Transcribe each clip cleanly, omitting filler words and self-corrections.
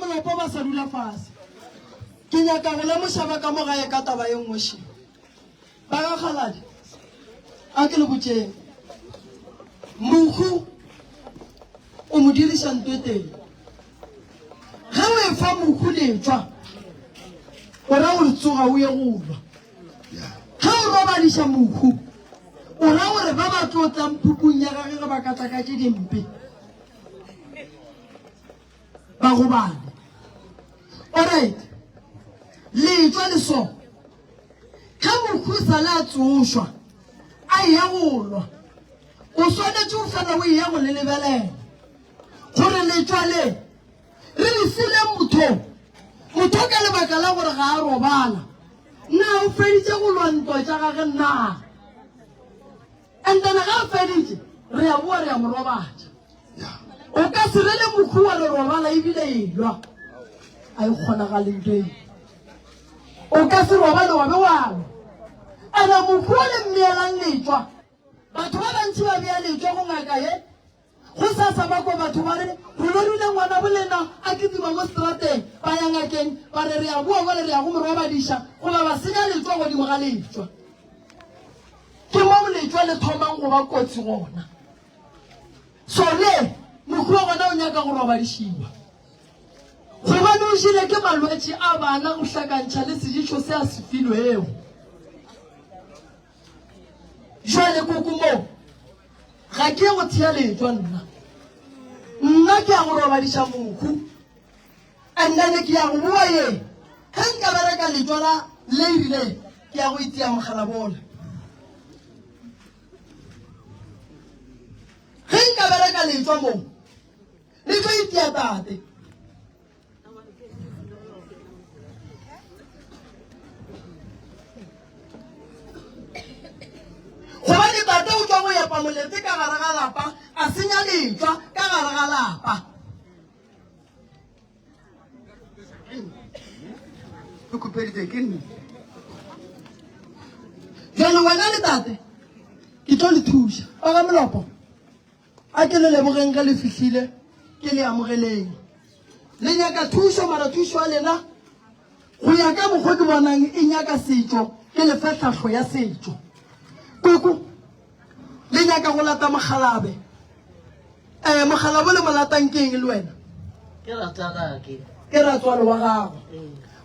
molopo ba sa dula fase ke nyaka go lemoša ka mo gae ka taba ye nngwe she ba ga kgaladi a ke le botseng mokhu o mo dirisa ntwe teng ga o e fa mokhu letswa o ra o tsoga o ye go lwa ga o robadiša mokhu o ra gore ba ba tlotlang phupung ya gage ge ba ka tla ka tše dimpe ba go bane alright letswa le so ga mokhu sa le a tsošwa a ya go lwa o swanetse o fela o ya go le lebelela gore letswa le re le file motho ka lebaka la gore ga a robala na o feditše go lwa ntwa tša gage na and then ga a feditše re a boa re a mo robatša o ka se re le mokhu wa le robala ebile e lwa a e kgonagaleng teng o ka se robale wa be wa lwa ana mokhu o le mmeelang letswa batho ba bantši ba bea letswa go ngaka ye go sasa ba ko batho ba re go lorile ngwana bolena a ketima mo strateng ba ya ngakeng ba re re a bua go le re a go mo robadiša goba ba senya letswa godimo ga letswa ke mo letswa le thomang go ba kotsi gona so le mokhu wa gona o nyaka go robadišiwa gobane o šile ke malwetši a bana go hlakantšha le sejišo se a se filwego jwale koko mo ga ke go thea letswa nna ke a go robadiša mokhu and then ke ya go bua ye ge nka bereka letswa la le erile ke ya go itea mogala bona ge nka bereka letswa mo le tlo itea tate gobane tate o tswa go epa molete ka gare ga lapa a senya letswa ka gare ga lapa o khupeditse ke nne jalo wena le tate ke tlo le thuša ba ga melopo a ke le lebogeng ge le fihlile ke le amogeleng le nyaka thušo mara thušo a lena go ya ka mokgwa ke bonang e nyaka setšo ke lefe tlhatlho ya setšo koko le nyaka go lata mogalabe mogalabe le molatang ke eng le wena ke ratswalo wa gago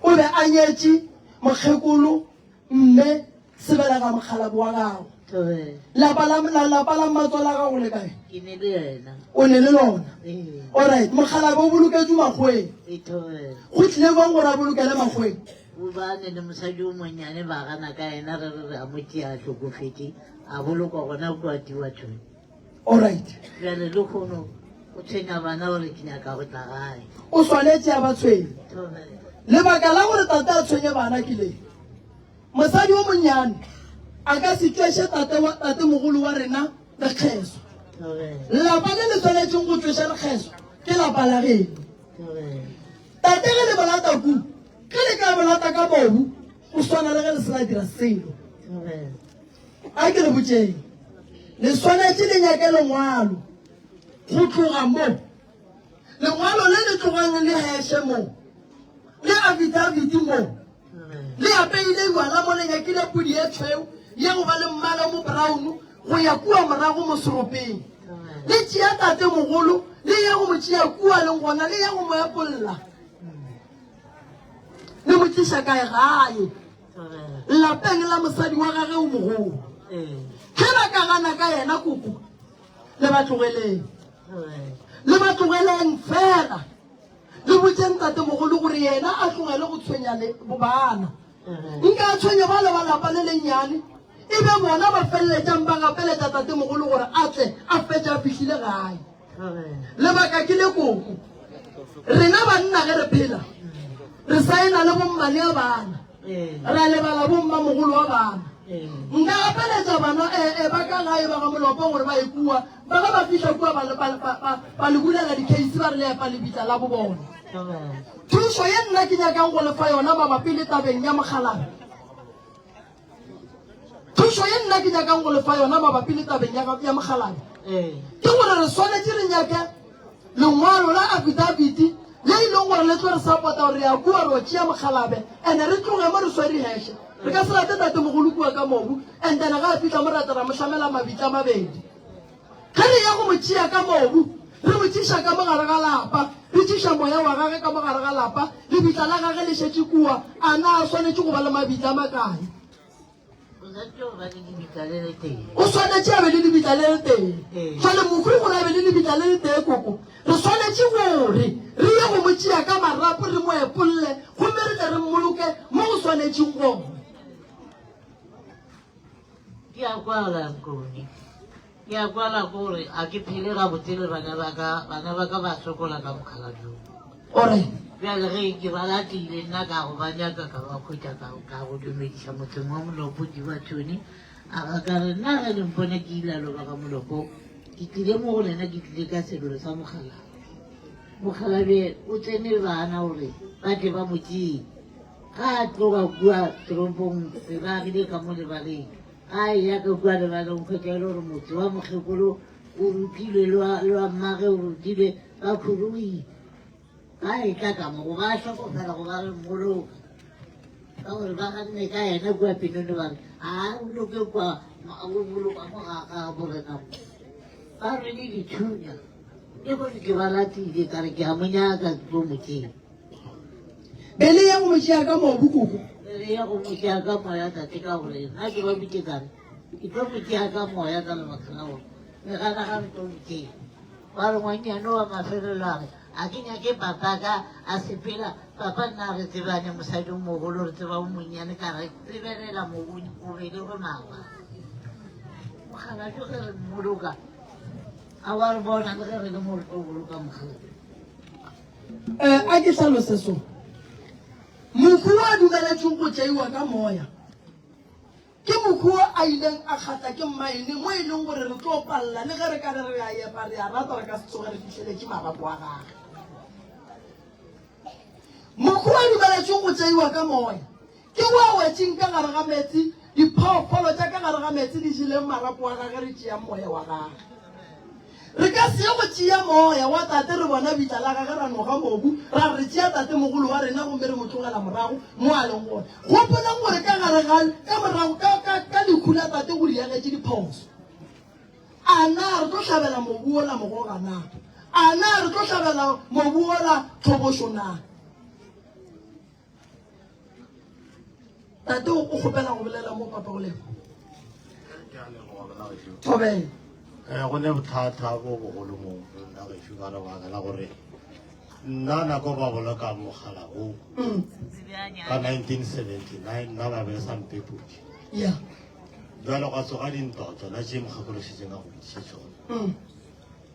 o be a nyetše mokgekolo mme sebelega mogalabe wa gago lapa la matswa la gago le kae o ne le lona alright mogalabe o boloketse makgweng go tlile bang gore a bolokele makgweng ubane le mosadi o monnyane ba gana ka ena re re a motse a tlhokofetse a boloka gona kwa tiwa tšone alright jale le kgono o tshwenya bana gore ke nyaka go tla gae o swanetse a ba tshwenye lebaka la gore tate a tshwenye bana ke le mosadi o monnyane a ka se tšweshe tate mogolo wa rena lekgeso lapa le le tshwanetseng go tšwesha lekgeso ke lapa la geno tate ge le bolata ku ke le ka bolata ka mobu o swana le ge le sena dira selo a ke le botseng le swanetse le nyake lengwalo go tloga mo lengwalo le le tlogang le heshe mo le affidaviti mo le apeile ngwana mo le nyakile pudi e tshweu ye go ba le mmala mo brown go ya kua morago mo seropeng le tšea tate mogolo le ye go mo tšea kua leng gona le ye go mo epolola le mo tliša kae gae lapeng la mosadi wa gage o mogolo ge ba ka gana ka yena koko le ba tlogeleng fela le botseng tate mogolo gore yena a tlogele go tshwenya bobana nka a tshwenya ba le ba lapa le lennyane e be bona ba feleletsang ba gapeletša tate mogolo gore a tle a fetša a fihlile gae lebaka ke le koko rena banna ge re phela re saena le bommane a bana re a lebala bomma mogolo wa bana nka gapeletša bana ba ka gae ba ga molopo gore ba ekua ba ga ba fihla kua ba le bulela di-case ba re leepa lebitla la bo bona thuso ye nna ke nyakang go lefa yona mabapi le tabeng ya mogalabe thuso ye nna ke nyakang go lefa yona mabapi le tabeng ya mogalabe ke gore re swanetse re nyake lengwalo la affidaviti le ileng gore le tlo re support-a gore re a bua re o tšea mokgalabe and re tloge mo re swere heshe re ka se rate tate mogolo kua ka mobu and then ga a fitlha mo ratera mo šamela mabitla mabedi ge re ya go mo tšea ka mobu re mo tšiša ka mogare ga lapa re tšiša moya wa gage ka mogare ga lapa lebitla la gage le šetse kua a na a swanetše go ba le mabitla makae o swanetše a be le lebitla le le teng jale mokgwi gore a be le lebitla le le teng koko re swanetše gore re ye go mo tšea ka marapo re mo epolole gomme re tle re mmoloke mo go swanetšeng gone ke a kwala nkone ke a kwala gore a ke phele ga botele bana ba ka ba sokola ka mokgala jo ore bjale ge ke ba latile nna ka go ba nyaka ka ba khwetša ka go dumediša mothong wa moloko di bathone a ga ka re nna ge lempone ke ilaloba ka moloko ke tlile mo go lena ke tlile ka sebelo sa mokgalabe o tsene bana gore ba tle ba motšeng ga a tloga kua torompong re ba agile ka mo lebaleng a ya ka kua lebaleng kgwetša e le gore motse wa mokgekolo o rutilwe le wa mmage o rutilwe ba kgologile ga e tla ka mo go ba tlhokofela go ba re mmoloka ka gore ba ganne ka ena kua penone ba re a boloke kua o boloka mo ga borena ba re le dithunya e gore ke ba latile ka re ke a monyaka ko motseng be le ya go mo tšea ka mobu koko le ya go motšea ka moya tate ka gore nna ke ba bitse kare ke tlo motšea ka moya ka lebaka la gore me gana ga re tlo motseng ba re ngwanyane wa mafelelo a re a ke nyake papaka a sepela papa nna re tsebane mosadi o mogolo re tseba o monnyane ka re lebelela mobele go mawa mogala jo ge re mmoloka a wa re bona le ge re le mo re tlo boloka mogala a ke tlhalose so mokgwi wa dumeletseng go tšeiwa ka moya ke mokgwi a ileng a kgatha ke mmaene mo e leng gore re tlo palela le ge re ka re re a epa re a rata re ka se tsoge re fitlheletse marapo a gage mokgwi wa dumeletseng go tšeiwa ka moya ke wa wetseng ka gare ga metsi diphoofolo tša ka gare ga metsi di jeleng marapo wa gage re tšea moya wa gage re ka se go tšea moya wa tate re bona bitla la gage ra noga mobu ra re tšea tate mogolo wa rena gomme re mo tlogela morago mo a leng gone gopolang gore ka gare ka morago ka lekhu la tate go diagetše diphoso a na re tlo tlhabela mobu ola mogoga na a na re tlo tlhabela mobu ola tlhobošo na tate o kgopela go bolela mo papa go lego thobela go ne bothata bo bogolo mo nna gešo ka lebaka la gore nna nako ba boloka mogala o ka 1979 nna ba be sampepodi ya jalo ga tsoga dintwa tsona tše mokgakološetseng a go botšiše tsone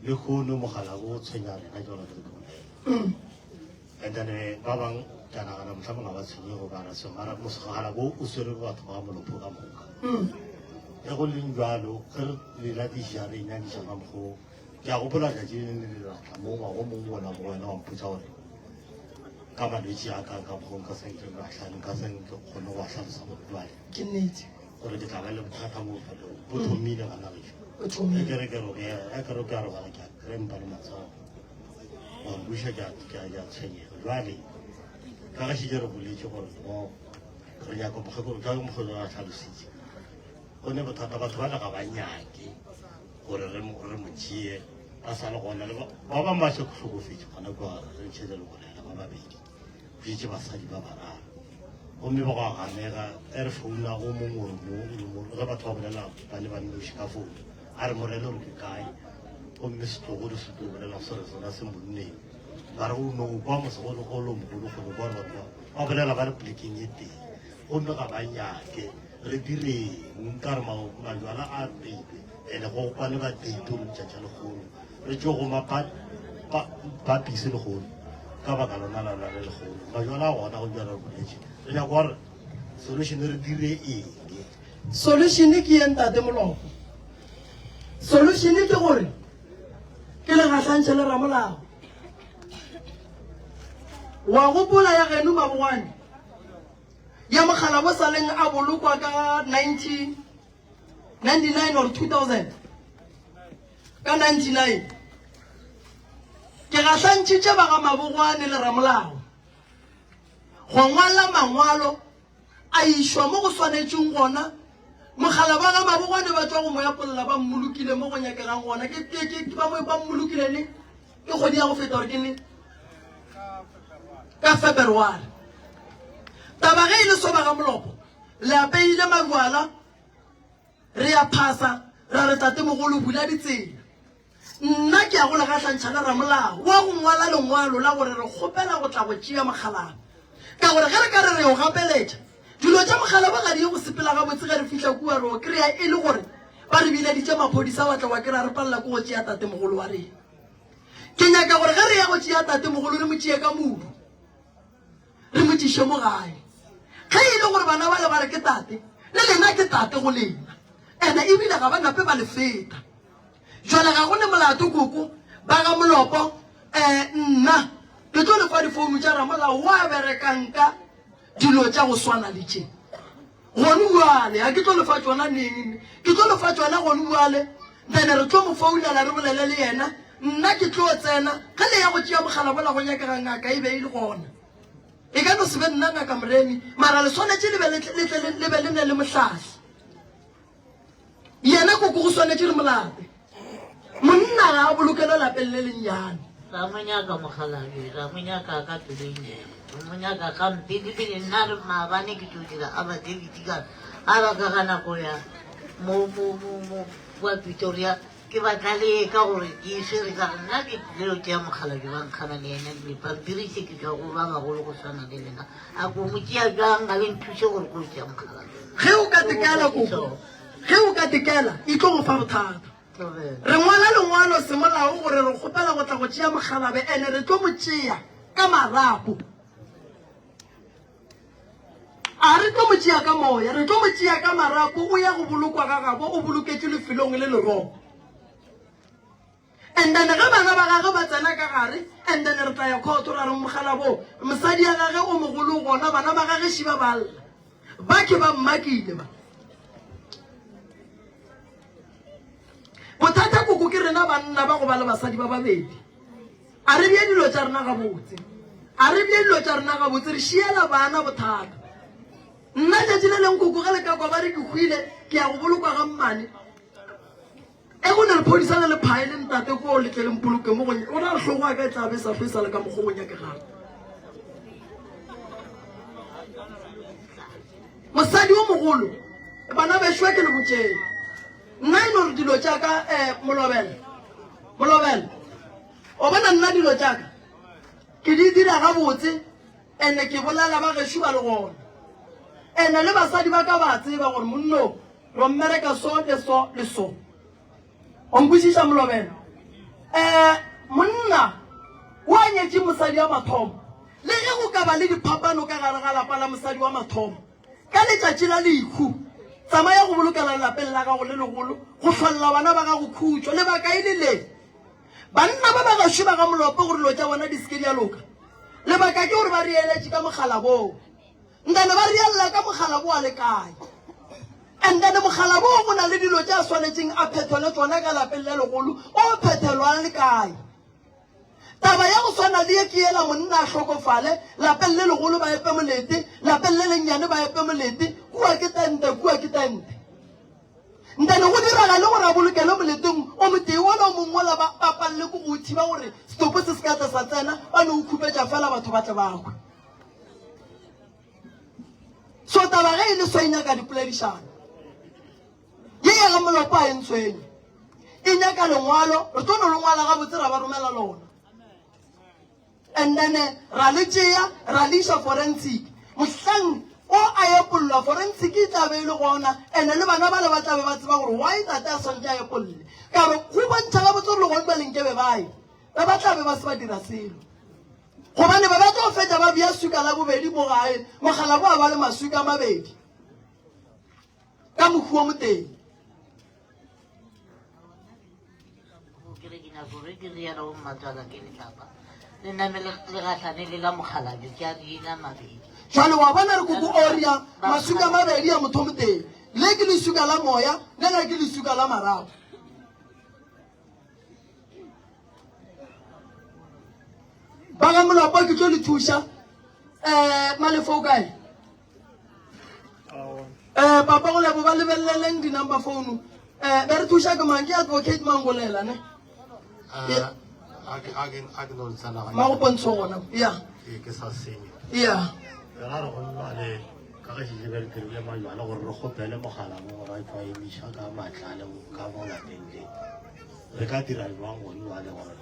le kgono mogala o tshwenya rena jalo ke lekone and then ba bangwe ka nagana motlhamong a ba tshwenye go bana se mara mogala o o swere batho ba molopo ka moka e go leng jalo ge re lela dijare nyadiša ka mogo ke a gopola tšatši le ne le latla mo go mongwe bona mo wena wa mpotsa gore ka malwetse a ka ka mogong ka senke atlhane ka senke kgone go atlhalosa modwale ke nnete gore ke tla ba le bothata mo bofelong bo thomile gana gešo e kere ke a robala ke a krempa le matsogo wa buša ke a tshwenyega jale ka gašitše re boletse gore mo re nyaka mogolo a tlhalositše go ne bothata batho ba le ga ba nyake gore re mo tšee a sa le gona le ba bangwe ba se tlhokofetse gona kua re ntšhetse le bolela ba babedi botšetse basadi ba bararo gomme ba go a ganega e re founa o mongwe ge batho ba bolela ba le bannoši ka founu a re morele gore ke kae gomme setlogolo se tlo bolela sore sona se monneng ba re o no kwa mosegologolo mogolo gore gore batho ba bolela ba re polekeng e teng gomme ga ba nyake re direng ka re majwala a peipe ande go kwane ba teito re tšatša legolo re tšo go bapise legolo ka baka lona la le legolo majwala a gona go jara re boletše re nyako gore solution re dire eng solution ke ye ntate moloko solution ke gore ke le gatlantšhe le ramolao wa gopola ya geno mabogwane ya mogala bo saleng a bolokwa ka 1999 or 2000 ka 99 ke gahlantšitše ba ga Mabogwane le Ramolao go ngwala mangwalo a išwa mo go swanetšeng gona mogala ba ga Mabogwane ba tswa go mo yapolola ba mmolokile mo go nyakegang gona ke ba mmolokile ne ke kgodi ya go feta gore ke ne ka February taba ge ile so ba ga Molopo le apeile magwala re ya phasa ra re tate mogolo bula ditsela nna ke a go le gahlantšhana Ramolao wa go ngwala lengwalo la gore re kgopela go tla go tšea mogalabe ka gore ge re ka re re o gapeletša dilo tša mogalabe ga di ye go sepela ga botse ge re fitlha kua re o kry-a e le gore ba re bileditše maphodisa wa tla wa kry-a re palela ko go tšea tate mogolo wa rena ke nyaka gore ge re ya go tšea tate mogolo re mo tšee ka modu re mo tšiše mo gae ge e le gore bana ba le ba re ke tate le lena ke tate go lena ene ebile ga ba nape ba le feta jwale ga go ne molato koko ba ga Molopo nna ke tlo lefa difounu tša Ramolao wa berekanka dilo tša go swana le tše gone buale ga ke tlo lefa tšona neng ke tlo lefa tšona gone buale then re tlo mo founela re bolele le yena nna ke tlo tsena ge le ya go tšea mogala bola go nyakega ngaka e be e le gona e ka no se be nna ngaka Moremi mara le swanetše le be le ne le mohlahli yena koko go swanetše re molate monna ga a bolokelo lapeng le lennyane ra monyaka mogalabi ra monyaka ka peleng monyaka ka mpedipele nna re maabane ke tlo dira aba David ka a ba ka ga nako ya mo kwa Pretoria ke batla le ka gore ke isere ka nna ke leo tšea mogalabi ba nkgana le ena dipampirise ke tšwa go ba bagolo go swana le lena a ko mo tšea jang ga le nthuse gore ko tšea mogalabi ge o ka tekela koko ge o ka tekela e tlo go fa bothata re ngwala lengwalo semolao gore re kgopela go tla go tšea mogalabe ene re tlo mo tšea ka marapo a re tlo mo tšea ka moya re tlo mo tšea ka marapo o ya go bolokwa ka gabo o boloketše lefelong le lerogo and then ge bana ba gage ba tsena ka gare and then re tla ya khoto ra re mogalabo mosadi ya gage o mogolo gona bana ba gage šiba ba lla ba ke ba mmakile ba bothata koko ke rena banna ba go ba le basadi ba babedi a re bie dilo tša rena gabotse a re bie dilo tša rena gabotse re šiela bana bothata nna tšatši le leng koko ge le ka kwa ba re ke hwile ke ya go bolokwa ga mmane e go ne le phodisa le le phae le ntate ko o letle le mpoloke mo o na re hlogo a ka e tlabe sa fesa le ka mokgo go nyakegang mosadi o mogolo bana bešwa ke le botšeng nna e no re dilo tša ka molobele o bona nna dilo tša ka ke di dira gabotse ene ke bolela ba gešo ba le gona ene le basadi ba ka ba tseba gore monno ro mmereka so le so le so o nkwešiša molobele monna o a nyetše mosadi wa mathomo le ge go ka ba le diphapano ka gare ga lapa la mosadi wa mathomo ka letšatši la leikhu tsamaya go bolokela lelapeng la gago le legolo go tlholela bana ba gago khutšo lebaka e le le banna ba ba gašo ba ga Molopo gore lo tša bona di seke di a loka lebaka ke gore ba reeletše ka mogala boo nkane ba reelela ka mogala bo a le kae and then mogala boo go na le dilo tša swanetšeng a phethole tsona ka lapeng le legolo o phethelwa le kae taba ya go swana le ye ke ela monna a hlokofale lapeng le legolo ba epe molete lapeng le lennyane ba epe molete kua ke tente ntane go diraga le gore a bolokele moleteng o motee wala o mongwela ba papalle ko go thiba gore setopo se se ka tla sa tsena ba ne o khupetša fela batho ba tle bagwe so taba ge e le swenya ka dipoledišano ye ya ga Molopo a e ntshwenye e nyaka lengwalo re tlo no lengwala gabotse ra ba romela lona and then ra le tšea ra le iša forensic mohlang o a epolola forensic e tlabe e le gona ene le bana ba le ba tlabe ba tseba gore why tate a swantse a epolole ka gore go bontšha gabotse gore legone ba lenkebe bae ba tlabe ba se ba dira selo gobane ba ba tlo fetša ba bea suka la bobedi mo gae mogala bo a ba le masuka a mabedi ka mokhu o moteng gore ke riana go mmatswala ke letlapa le name le gatlhane le la mogalabi ke a dina mabedi jalo wa bona re koko oria masuka a mabedi ya motho moteng le ke lesuka la moya le le ke lesuka la marago ba ga molopo ke tlo le thuša malefo o kae papa go lebo ba lebeleleng di-number phone be re thuša ke mang ke advocate mangolela ne ma go pontsho gona ya ya ka ga se be ke le majwana gore re gopele mogala mo ra twa emisha ka matlale ka mo la tente re ka dira jwang go nwa le gore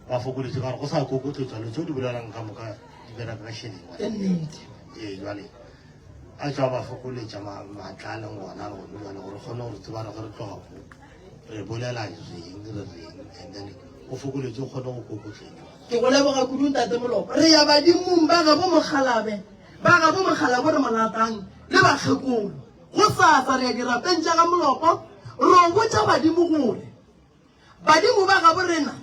ba fokoletse ka go sa kokotletsa le tso di bolelang ka moka di bera ka shelela jwale a tswa ba fokoletsa matlale ngwana go nwa le gore gone gore tsebana gore tloga go re bolela reng and then o fokoletse o kgone go kokotletsa ke go leboga kudu ntate molopo re ya badimong ba ga bo mogalabe ba ga bo mogala bo re molatang le bakgekolo go sasa re ya dirapeng tša ga molopo ro botša badimo gore badimo ba ga bo rena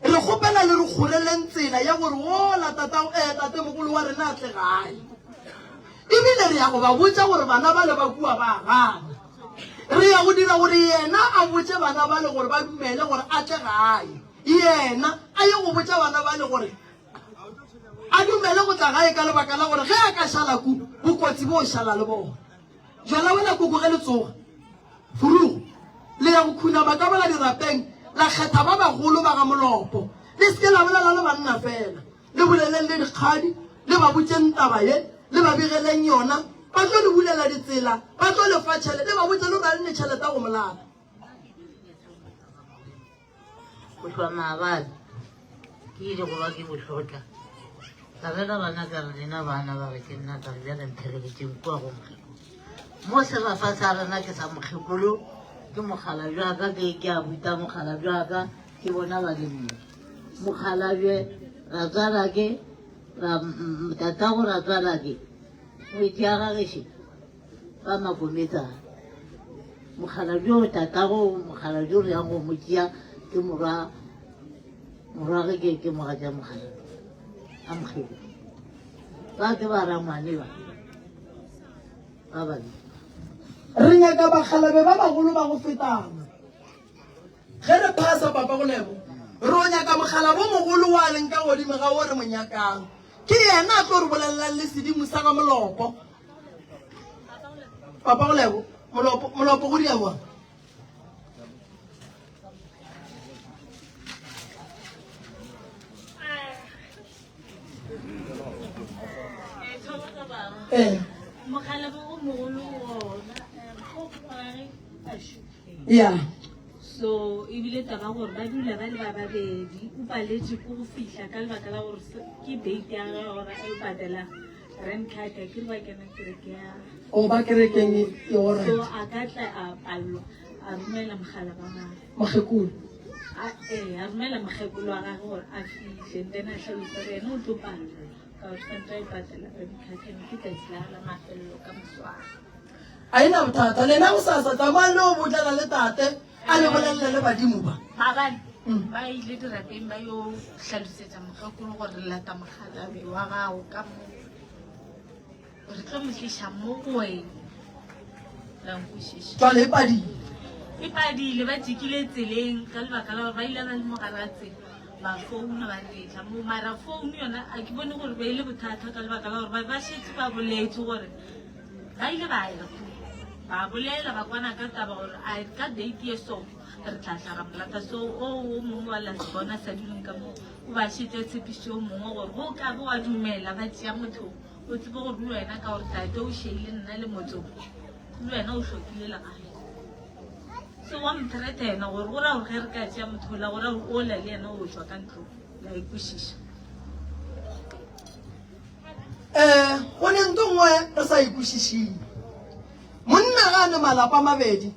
re kgopela le re kgoreleng tsela ya gore ola tatemogolo wa rena a tle gae ebile re ya go ba botša gore bana ba le ba kua ba gana re ya go dira gore yena a botše bana ba le gore ba dumele gore a tle gae yena a ye go botša bana ba le gore a dumele go tla gae ka lebaka la gore ge a ka šala ku bokotsi bo o šala le bona jala wena koko ge le tsoga furugo le ya go khuna ba ka bola dirapeng la kgetha ba bagolo ba ga molopo le seke la bolela le banna fela le boleleng le dikgadi le ba botšeng taba ye le ba begeleng yona ba tlo le bulela ditsela ba tlo le fa tšhelete le ba botse le ra le ne tšhelete go molala go tšwa maabane ke ile go ba ke botlhotla ka rela bana ka re lena bana ba re ke nna ka re bjale mphegeletseng kua go mokgekolo mo sebafa sa rena ke sa mokgekolo ke mogala bjaka ke a buta mogala bjaka ke bona ba le mme mogalabe ra tswala ke tatago ra tswala ke moeti a gagešo ba makometsana mogala bjo tatago mogala bjo re yang go motšea ke morwage ke mogatša mogala a mokgeko ba ke ba rangwane ba babi re nyaka bagalabe ba bagolo ba go fetana ge re phasa papa go lebo re o nyaka mogala bo mogolo wa leng ka godimo ga o re monyakang ke yena a tlo re bolelelang le sedimo sa ga molopo papa go lebo molopo go diamoa yeah. So ebile taba gore ba dula ba le ba babedi o paletse go go fihla ka lebaka la gore ke date ya gore a patela rent card ke ba kena kereke ya o ba kerekeng e ora so a ka tla a pallo a rumela mogala ba mogekolo a rumela mogekolo wa gagwe gore a fihle then a tlhalosa re ena o tlo palla ka o tshwanetse a patela rent card ke tsatsi la mafelelo ka moswana a ena bothata lena go sasa tsamaya le o botlana le tate a le bolelele le badimo ba maabane ba ile dirapeng ba yo tlhalosetsa mogekolo gore re lata mogalabe wa gago ka mo re tlo mo tliša mo go wena la nkwešiša jwale e padile ba tšekile tseleng ka lebaka la gore ba ile ba le mogare ga tsela ba founa ba letla mo mara founu yona a ke bone gore ba ile bothata ka lebaka la gore ba šetse ba boletse gore ba ile ba ya ba bolela ba kwana ka taba gore a ka date ye so re tlatla molata so o mongwe wa la bona sa dileng ka mo o ba šetse tshepišo o mongwe gore go ka bo wa dumela ba tšea motho o tsebe gore le wena ka gore tate o šeile nna le motso le wena o hlokile la gae so wa mthereta yena gore go ra gore ge re ka tšea motho la gore o la le yena o tšwa ka ntlo la ikwešiša go ne ntho nngwe re sa ikwešišing monna ga ne malapa a mabedi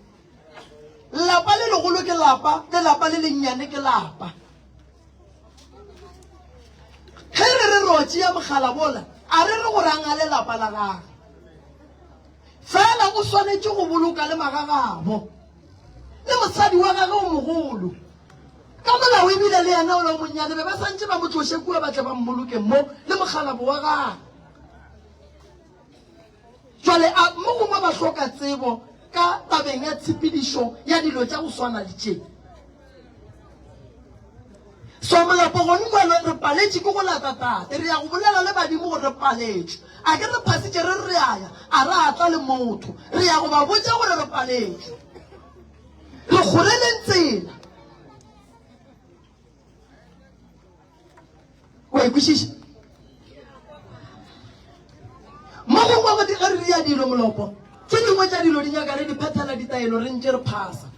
lapa le legolo ke lapa le lapa le lennyane ke lapa ge re re rotse ya mogala bola a re re gore a ngale lapa la gage fela o swanetse go boloka le magagabo le mosadi wa gage o mogolo ka molao ebile le yena o le monnyane be ba santse ba motlose kua ba tle ba mmoloke mo le mogalabo wa gage jwale mo gongwe ba hloka tsebo ka tabeng ya tshepedišo ya dilo tša go swana le tše so molapo gone ngwana re paletše ke go lata tate re ya go bolela le badimo gore re paletše a ke re phasitše re aya a re atla le motho re ya go ba botša gore re paletše re kgoreleng tsela wa ikwešiša mo gongwe go di re ya dilo molopo tse dingwe tša dilo di nyaka re di phethela ditaelo re ntše re phasa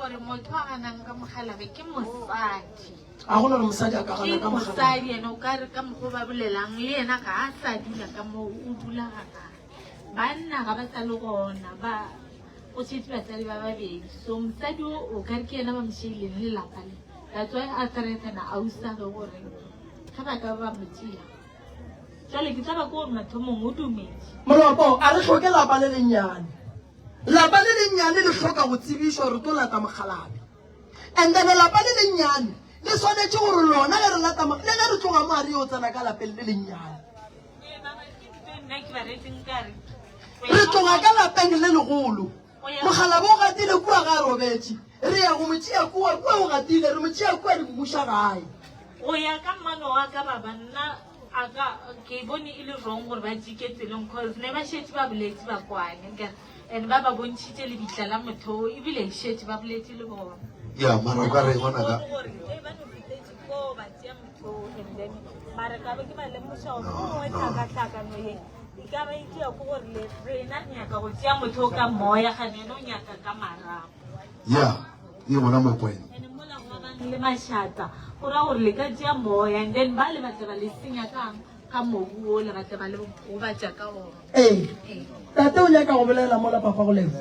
gore motho a ganang ka mogalabe ke mosadi a gona re mosadi a ka gana ka mogalabe mosadi ene o ka re ka mokgwa ba bolelang le ena ga a sa dula ka moo o dula gaka banna ga ba sa le gona ba o tshetse basadi ba babedi so mosadi o ka re ke ena ba mošeileng lelapa le that's why a karetana a usage gore ga ba ka ba motia jale ke tla ba ko gore matho mongwe o dumetse molopo a re tlhoke lapa le lennyane lapa le lennyane le hloka go tsebišwa gore to lata mogalabe and then lapa le lennyane le swanetše gore lona le re lata le ge re tloga mo a re yo tsena ka lapeng le lennyane re tloga ka lapeng le legolo mogalabe o gatile kua ga a robetše re ya go motšea kua o gatile re motšea kua di bobuša gae go ya ka mmano wa ka ba banna ke bone e le wrong gore ba jike tseleng cause ne ba šetse ba boletse ba kwane and ba ba bontšhitše le bitla la motho ebile šetse ba boletse le bona ya mara ka re bona ka mara ka be ke ba lemoša gore o ngwe tlhakatlhakano ye e ka ba itšea ko gore le rena nyaka go tšea motho ka moya gane ene o nyaka ka marago ya e bona mo point ene mola go bang le mašata go ra gore le ka tšea moya and then ba le batla ba le senya ka mobu o le batla ba le go batša ka ona ee tate o nyaka go bolela mola papa go leng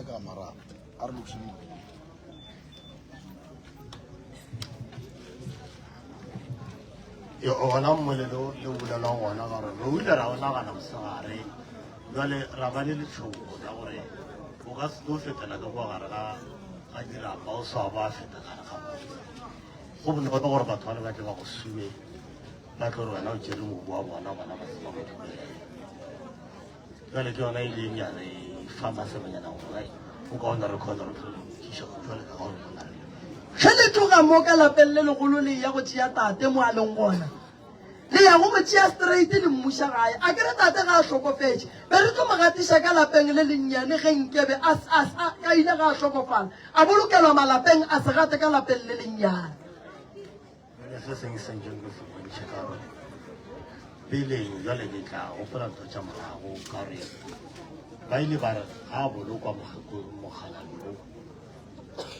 ona mmolelo le bolelwang gona gore re ile ra onagana mosegare jale ra ba le letšhoko la gore o ka se tlo fetela ka kwa gare ga dirapa o sa ba feta gare ga go bonolo gore batho ba le batle ba go sume ba tlo re wena o tšere mobu wa bona ba se ba go thubelela jale ke yona e leng yana e fama semenyana gore o ka ona re kgona re kiša go jale ka gore gona re ge le tloga mo ka lapeng le legolo le ya go tšea tate mo a leng gona le ya go mo tšea straight le mmuša gae a kere tate ga a tlhokofetše be re tlo mo gatiša ka lapeng le lennyane ge nkebe ka ile ga a tlhokofala a bolokelwa malapeng a se gate ka lapeng le lennyane se seng sentseng ke se bontšhe ka gore peleng jale ke tla gopola ntho tša morago ka gore ba ile ba re ga a bolokwa mogalabelo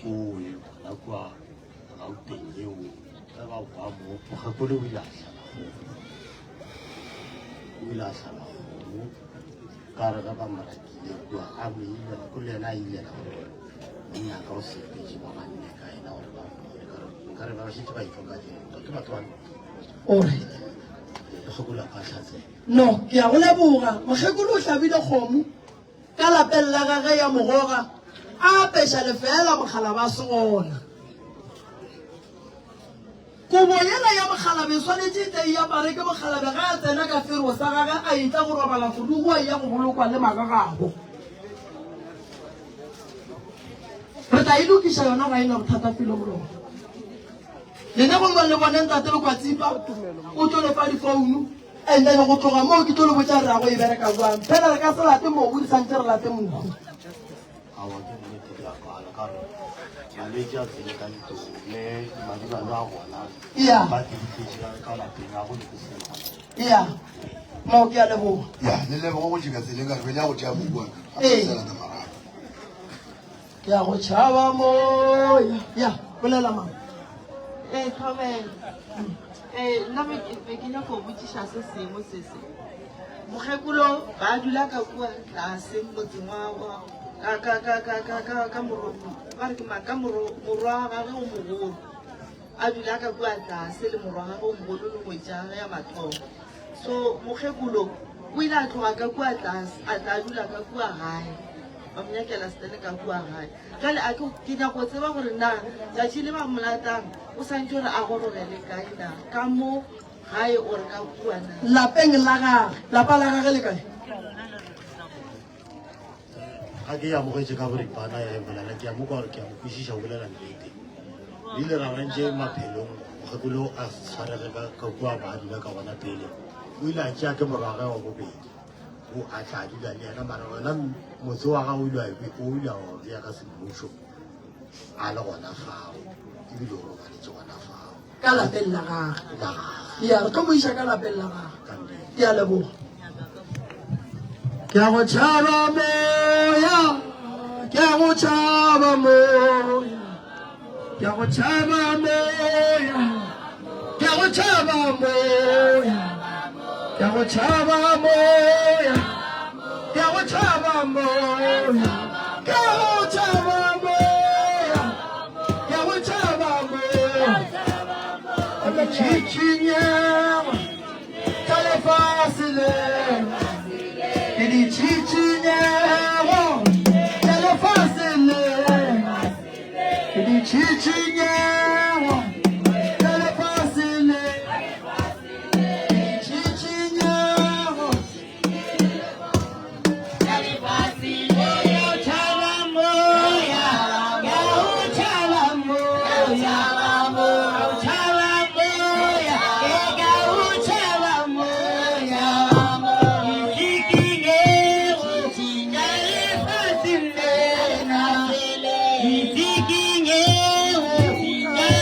o e bona kua gauteng eo ge ba boa mo mogakole o ile a tlhala kgomo ka re ga ba morakile kua a boile ko le ena a ilela gore o nyaka o sepetse ba banne ka ena gore ba ka re ba šetse ba itloka ke batho bane alright lekgokolo a phatlhatse no ke ya go leboga mokgekolo o tlhabile kgomo ka lapeng la gage ya mogoga a peša lefela mogala ba segona kobo yela ya mogalabe swanetše tle e apare ke mogalabe ga a tsena ka fero sa gage a itla go robala fodugo a ya go bolokwa le magagago re tla e lokiša yona ga ena bothata felo bolona lene go ba le boneng tate le kwa tsipa o tlo lefa difounu and then go tloga moo ke tlo le botša re ya go e bereka jwang fela re ka se late mobu di santse re late mobu awa ke nnete ke a kwala ka gore malwetse a tsene ka ntlo le madibalo a gona ya ba difiša ka lapeng a go lekesena ya mo ke a leboga ya le leboga go jika tseleng ka re benya go tea mobu aka a Ee. sela ta marago ke ya go tšhaba moya ya bolela mang Thobela. Nna be ke nyaka go botsiša se sengwe se se. Mokgekolo ba dula ka kua tlase motseng wa ka morwa wa gage o mogolo. A dula ka kua tlase le morwa wa gage o mogolo le ngwetša ya mathomo. So mokgekolo o ile a tloga ka kua tlase a tla dula ka kua gae. Ba mo nyakela setene ka kua gae. Jale ke nyaka go tseba gore na tšatši le ba molatang o santse gore a gorogele kae na ka mo gae o re ka kua na lapeng la gage lapa la gage le kae ga ke amogetse ka boripana ya e bolela ke amoka gore ke a mo kwešiša o bolela nnete ile ra rentse maphelong mokgekolo a tshwarege ka kua ba dula ka bona pele o ile a tšea ke morwaga wa bobedi o a tla dula le ena mara wena motse wa ga o ile a ya ka semmušo a le gona fao ebile o robaletse gona fao ka lapeng la gage la gage ya re tlo mo iša ka lapeng la gage kande ke a leboga ke a go tšhaba moya ke a go tšhaba moya ke a go tšhaba moya ke a go tšhaba moya ke a go tšhaba moya ke a go tšhaba moya ke a go tšhaba moya ke a go tšhaba moya a ka tšhitšhinyewa ka lefase lena ke di tšhitšhinyewa ka lefase lena ke di tšhitšhinyewa ka lefase lena ke di tšhitšhinyewa ka lefase lena o tšhaba moya ya o tšhaba moya o tšhaba moya ka o tšhaba moya Thank you.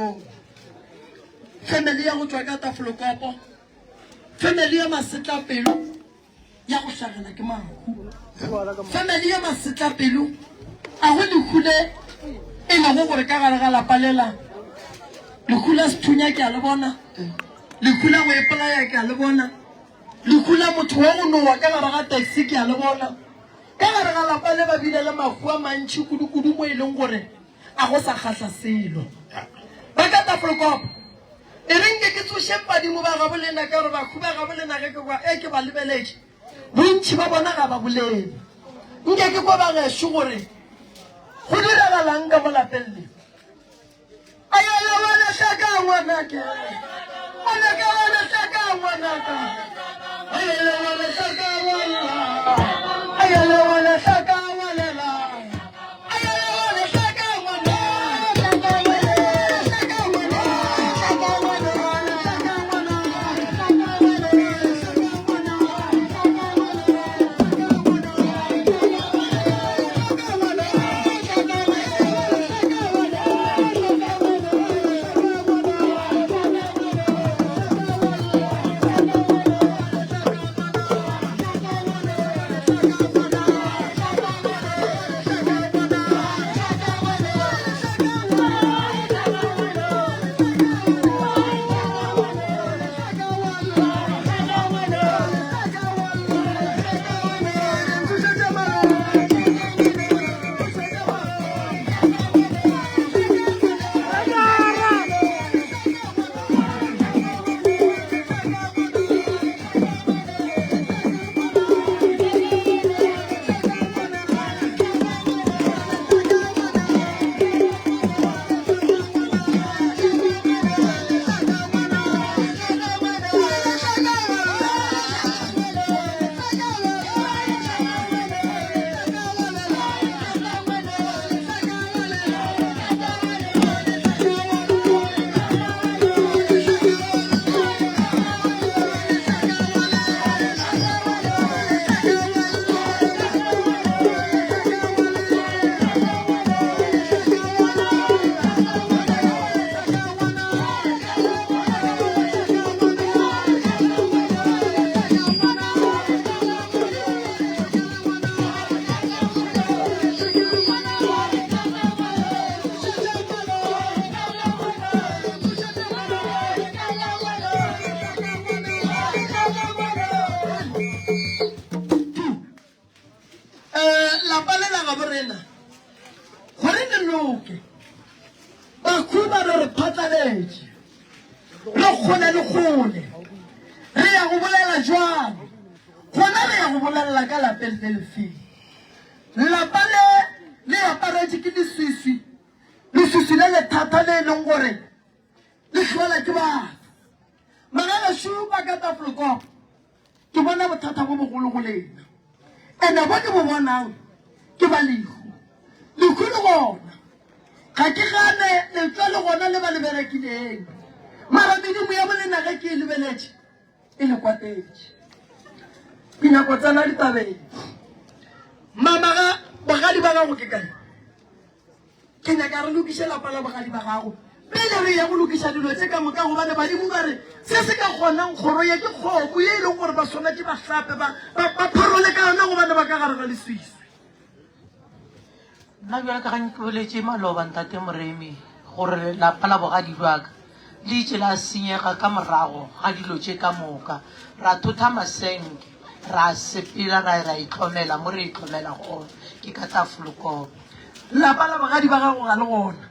mo family ya go tswa ka Tafolokop family ya Masetlapelo ya go hlagela ke mahu family ya Masetlapelo a go dikhule e le go gore ka gare ga lapalela lekhula sethunya ke a le bona lekhula go epolaya ke a le bona lekhula motho wa go nowa ka gare ga taxi ke a le bona ka gare ga lapa le ba bile le mafu a mantši kudu-kudu mo e leng gore a go sa kgatlha selo ba ka Tafolokop e reng ke tsoše padimo ba gabolena ka gore bakhu ba gabolena ge ke kwa ke ba lebeletše bontši ba bona ga ba bolele nke ke kwa ba gešo gore go diragalang ka mo lapeng le ayala wena hlaka ngwanake ngwanaka wena hlaka ngwanaka ayala wena hlaka ngwanaka ayala wena hlaka ngwanela ayala wena hlaka ngwanaka nna bjale ka gane ke boletše maloba ntate Moremi gore lapa la bogadi jwaka le itše la senyega ka morago ga dilo tše ka moka ra thotha masenke ra sepela ra itlhomela mo re itlhomela gona ke ka Tafolokop lapa la bogadi ba gago ga le gona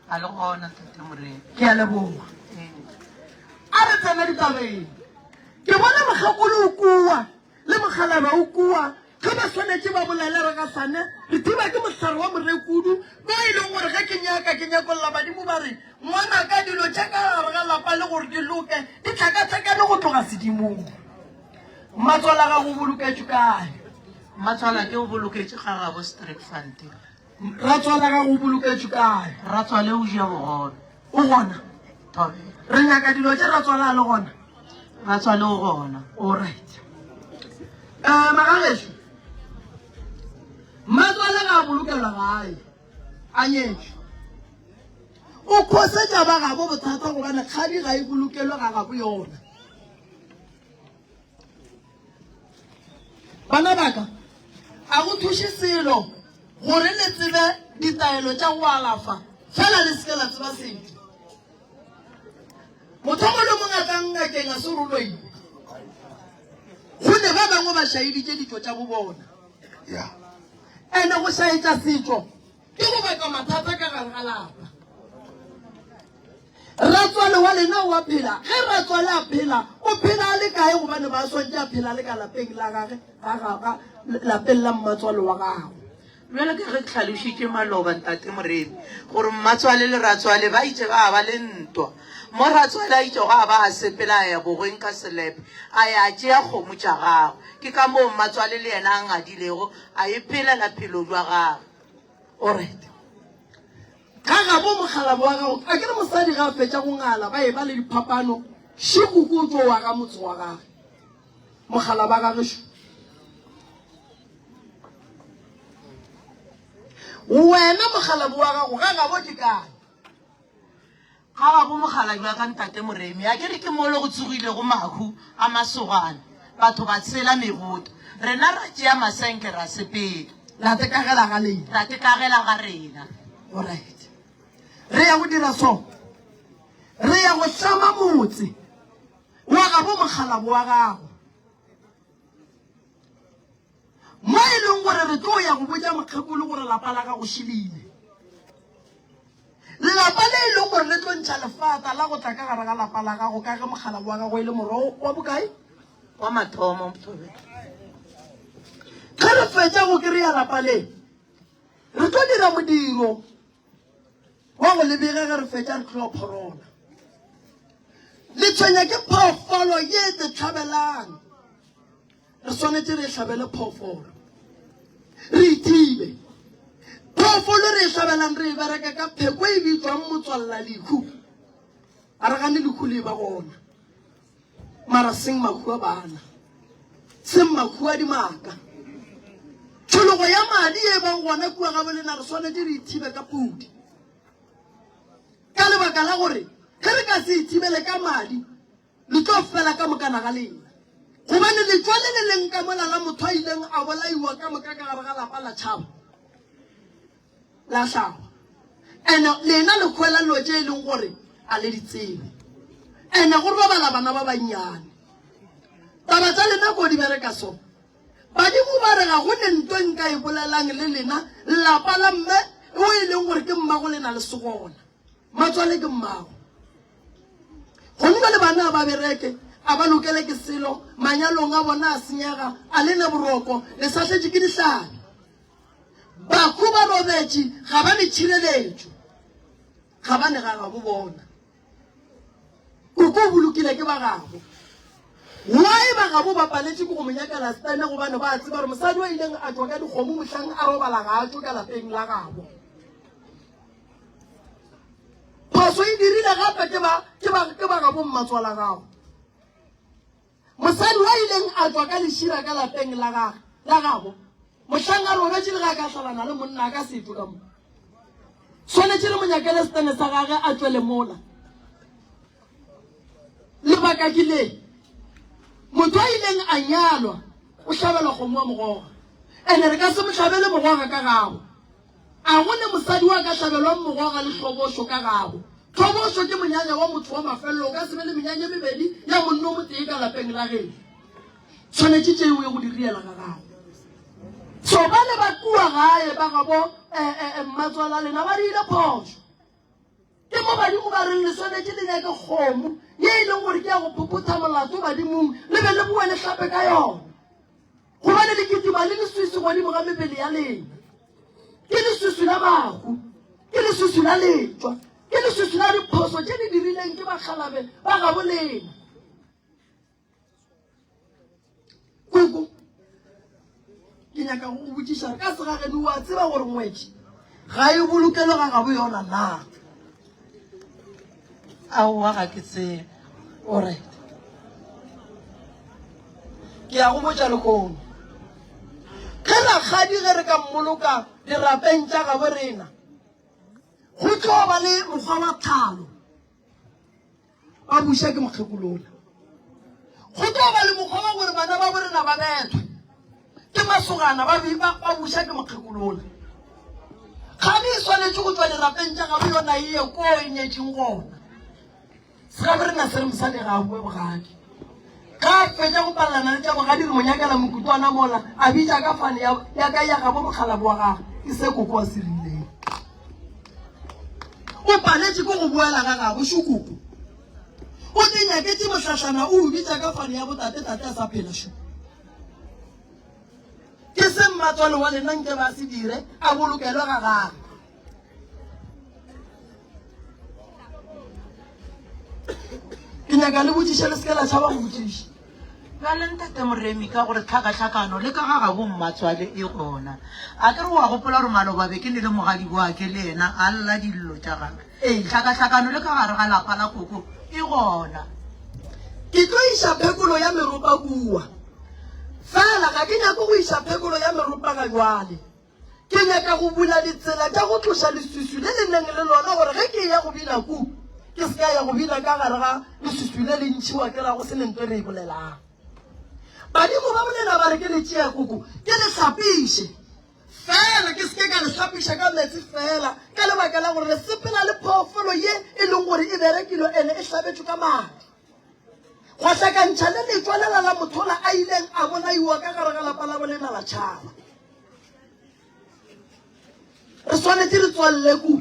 a le gona ntate Moremi ke a leboga a re tsena ditabeng ke bona mogakolo o kua le mogalaba o kua ga ba swanetse ba bolele re ka sane re thiba ke mohlare wa morekudu mo e leng gore ge ke nyakolola badimo ba re ngwana ka dilo tša ka gare ga lapa le gore di loke di tlhakatlhakane go tloga sedimong matswala ga go boloketše kae matswala ke o boloketše ga gabo Streetfront ratswala ga go boloketše kae ratswale o ja bogona o gona thobe re nyaka dilo tše ratswala a le gona ratswale o gona alright magagešo matswala ga a bolokelwa gae a nyetšwe o khosetsa ba gabo bothata gobane kgadi ga e bolokelwe ga gabo yona bana baka a go thuše selo gore le tsebe ditaelo tša go alafa fela le seke la tseba setho motho mo le mongwe a ka ngakeng a se roloile gonne ba bangwe ba šaeditše ditšo tša bo bona ene go šaetša setšo ke go baka mathata ka gare ga lapa ratswale wa lena wa phela ge ratswale a phela o phela a le kae gobane ba swantše a phela le ka lapeng la gage lapeng la mmatswale wa gago jale ke ge tlhalošitše maloba ntate moremi gore mmatswale le ratswale ba itse ga ba le ntwa mo ratswale a itse go a ba a sepela a ya bogweng ka selepe a ya tšea kgomo tša gagwe ke ka moo mmatswale le yena a ngadilego a e phelela phelo jwa gagwe alright ka gabo mogalabo wa gago a kere mosadi ga a fetša go ngala ba e ba le diphapano šikuku o tso wa ka motse wa gage mogalaba ga gešo wena mogalabo wa gago ga gabo ke kae ga ba bo mogala jwa ka ntate moremi a kere ke mo le go tsogile go mahu a masogane batho ba tshela megoto rena ra tšea masenke ra sepedi la tekagela ga leina ra tekagela ga rena alright re ya go dira so re ya go tlama motse wa gabo mogalabo wa gago mo e leng gore re tlo ya go botsa mokgekolo gore lapa la ga go šebile lelapa le e leng gore le tlo ntšha lefata la go tla ka gare ga lapa la gago ka ge mogalabo wa gago e le morogo wa bokae wa mathomo mothobe ge re fetša go kry-a lapa le re tlo dira modiro wa go lebege ge re fetša re tlo phorona le tshwenya ke phoofolo ye te tlhabelang re swanetse re tlhabele phoofolo re ithibe phoofolo re e hlabelang re e bereka ka pheko e bitswang motswalela lekhu a re gane lekhu le ba gona mara seng makhu a bana seng makhu a dimaka tshologo ya madi e bang gona kua ga bolena re swanetse re ithibe ka pudi ka lebaka la gore ge re ka se ithibele ka madi le tlo fela ka mokana ga lena gobane letswa le le leng ka mola la motho a ileng a bolaiwa ka moka ka gare ga lapa la tšhaba la tlhagwa ande lena le kgwela lo tše e leng gore a le ditsebe ande go robala bana ba bannyane taba tsa lena ko di bereka so badimo ba re ga go ne nto nka e bolelang le lena lapa la mme o e leng gore ke mmago lena le segona matswale ke mmago gonne le bana ba bereke a ba lokele ke selo manyalong a bona a senyega a lena boroko le sa tletše ke dihlane bakhu ba robetše ga ba ne tšhireletšo ga ba ne ga gabo bona koko bolokile ke ba gabo why ba gabo ba paletše ke go monyakela stane gobane ba tseba gore mosadi wa ileng a tswa ka dikgomo mohlang a robala ga a tswe ka lapeng la gabo phoso e dirile gape ke ba gabo mmatswala gago mosadi wa ileng a tswa ka lešira ka lapeng la gabo mohlang a robetše le ga ka hlalana le monna a ka setho ka mo swanetše le monyakele stane sa gage a tswele mola lebaka ke le motho a ileng a nyalwa o hlabelwa kgomo wa mogoga ande re ka se mo hlabele mogoga ka gago a gone mosadi wa ka hlabelwang mogoga le hlobošo ka gago hlobošo ke monyanya wa motho wa mafelelo o ka se be le menyanya mebedi ya monno o motee ka lapeng la geno tshwanetše tšeo ye go di riela ka gago so ba le ba kua gae ba gabo mmatswala lena ba diile phoso ke mo badimo ba reng le swanetše le nyake kgomo ye e leng gore ke ya go phopotha molato badimong le be le boele gape ka yona gobane le ketima le leswisi godimo ga mebele ya lena ke leswisi la bahu ke leswisi la letswa ke leswisi la diphoso tše di dirileng ke bakgalabe ba gabo lena koko ke nyaka go botšiša ka segagedi wa tseba gore ngwetše ga e bolokelo ga gabo yona na aowa ga ke tsebe alright ke ya go botša lekono ge rakgadi ge re ka mmoloka dirapeng tša gabo rena go tlo ba le mokgwa wa thalo a busha ke mokgekolola go tlo ba le mokgwa wa gore bana ba borena ba bethwe ke masogana ba busha ke mokgekolola ga di swanetse go tswa dirapeng tša gabo yona eye ko e nyetseng gona se ga re na se re mosadi ga bue bogadi ka fetša go palelana le tša bogadi re monyakela mokutwana mola a bitša ka fane ya ka ya gabo mokgalabo wa gage ke se koko wa serileng o paletše ko go boela ga gabo šokoko o te nyaketse mohlatlana o bitša ka fane ya botate a sa phela šo ke se mmatswale wa lena nke ba se dire a bolokelwe ga gage ke nyaka le botšiše le seke la tšhaba go botšiša bjale ntate moremi ka gore tlhakatlhakano le ka ga gabo mmatswale e gona a ke re wa gopola gore malobabe ke ne le mogadi wake le ena a lla dillo tša gage tlhakatlhakano le ka gare ga lapa la koko e gona ke tlo iša phekolo ya meropa bua fela ga ke nyako go iša phekolo ya meropa ga jwale ke nyaka go bula ditsela tša go tloša lesusu le le neng le lona gore ge ke ya go bina ku ke se ka ya go bina ka gare ga lesusu le le ntšhiwa ke ra go se lento re e bolelang badimo ba bolela ba re ke le tšea koko ke le hlapiše fela ke seke ka le hlapiša ka metsi fela ka lebaka la gore re sepela le phoofolo ye e leng gore e berekilo ene e hlabetšwe ka madi go hlakantšha le letswalela la mothola a ileng a bolaiwa ka gare ga lapa la bolena la tšhaba re swanetse re tswalele ku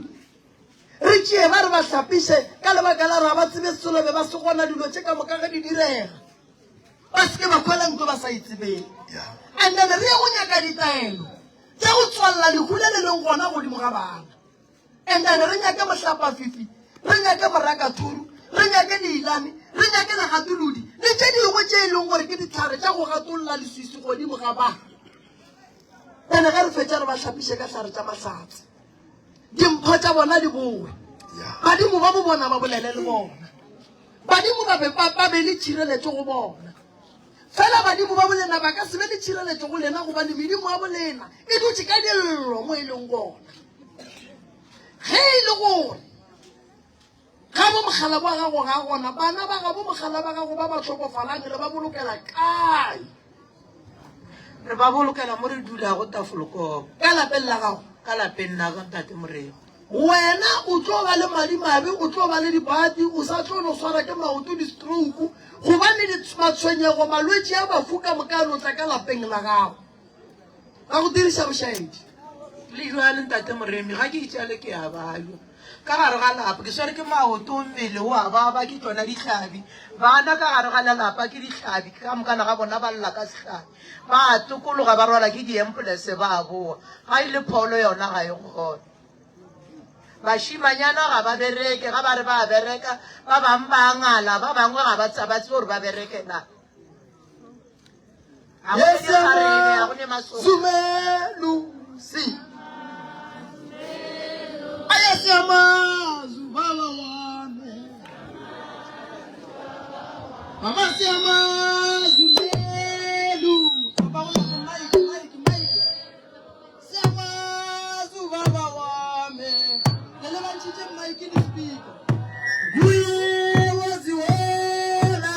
re tšee ba re ba hlapiše ka lebaka la gore ba tsebe selo be ba se gona dilo tše ka moka ge di direga ba seke ba kwela ntlo ba sa itsebeng and then re ye go nyaka ditaelo tša go tswalela dikgole le leng gona godimo ga bana and then re nyake mohlapafifi re nyake morakathuru re nyake diilane re nyake legatolodi le tše dingwe tše e leng gore ke ditlhare tša go gatolola leswisi godimo ga bana ene ge re fetša re ba hlapiše ka tlhare tša mahlatse dimpho tša bona di bowe badimo ba bo bona ba bolele le bona badimo ba be le tšhireletšo go bona fela badimo ba bolena ba ka se be le tšhireletšo go lena gobane medimo ya bolena e dutše ka dillo mo e leng gona ge e le gore ga bo mogala ba gago ga gona bana ba ga bo mogala ba gago ba ba tlhokofalang re ba bolokela kae re ba bolokela mo re dulago tafolokoko ka lapeng la gago ka lapeng la ka ntate moremi wena o tlo ba le madimabe o tlo ba le dibati o sa tlo no swara ke maoto di-stroke gobane matshwenyego malwetse a bafu ka mokano tla ka lapeng la gago ga go diriša bošaedi le jale ntate moremi ga ke itšale ke a bayo ka gare ga lapa ke sware ke maoto mmele o a baba ke tsona ditlhabi bana ka gare ga lelapa ke ditlhabi ka mokana ga bona ba lla ka setlhabi ba tokologa ba rwala ke diempolese ba boa ga e le pholo yona ga e gona bašimanyana ga ba bereke ga ba re ba bereka ba bangwe ba ngala ba bangwe ga ba tsabatse gore ba bereke na Zumelusi ayasiyamazu baba wami mama siyamazu melu siyamazu baba wami lele bantshitše mike di speaker guye waziwona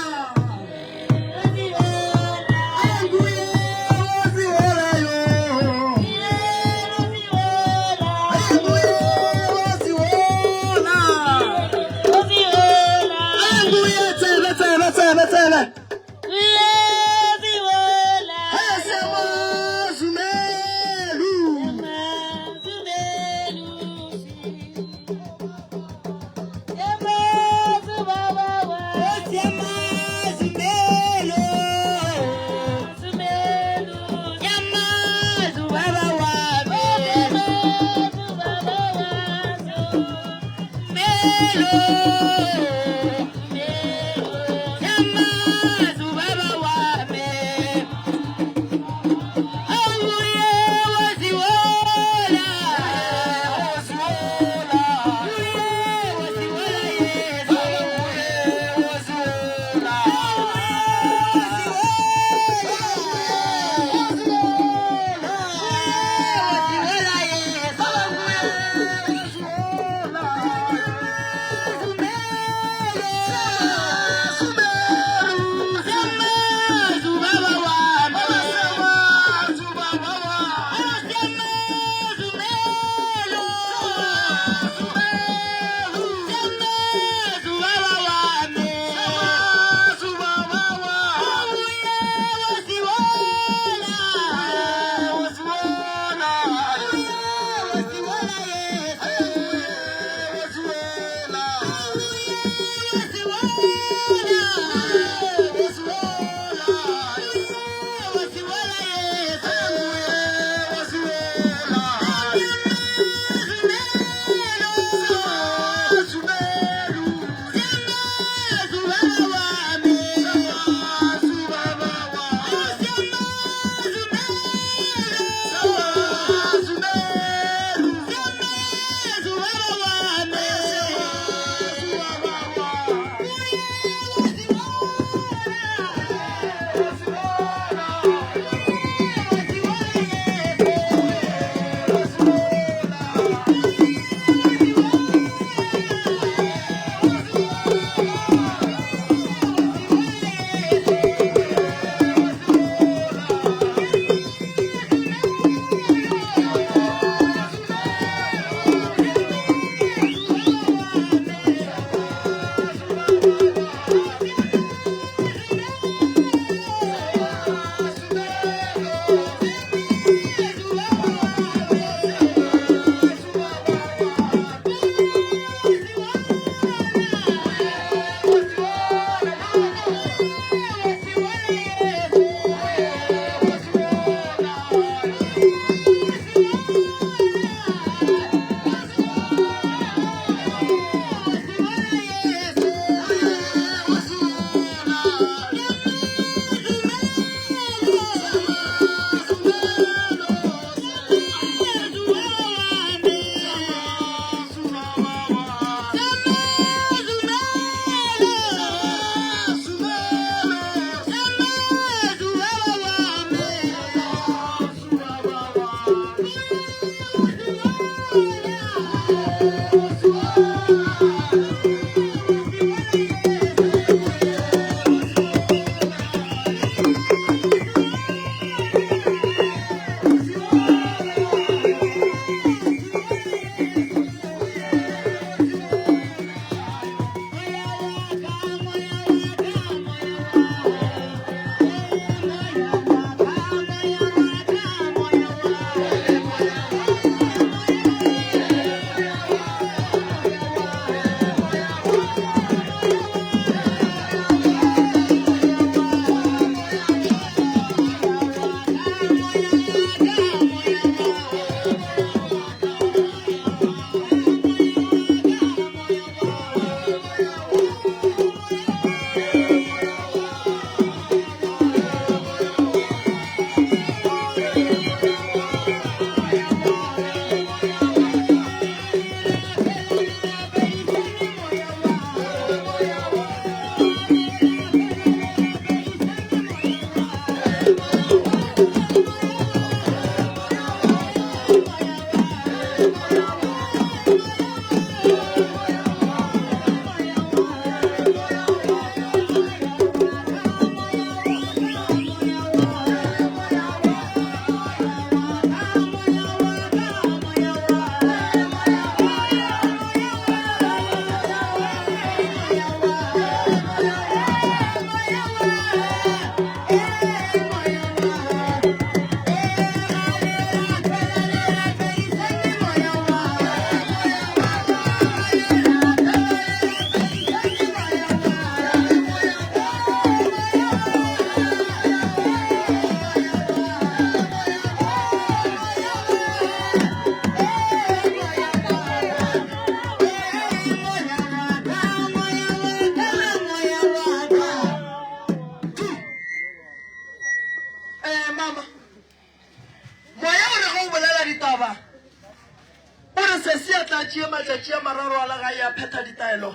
mararo a la ga ya pheta ditaelo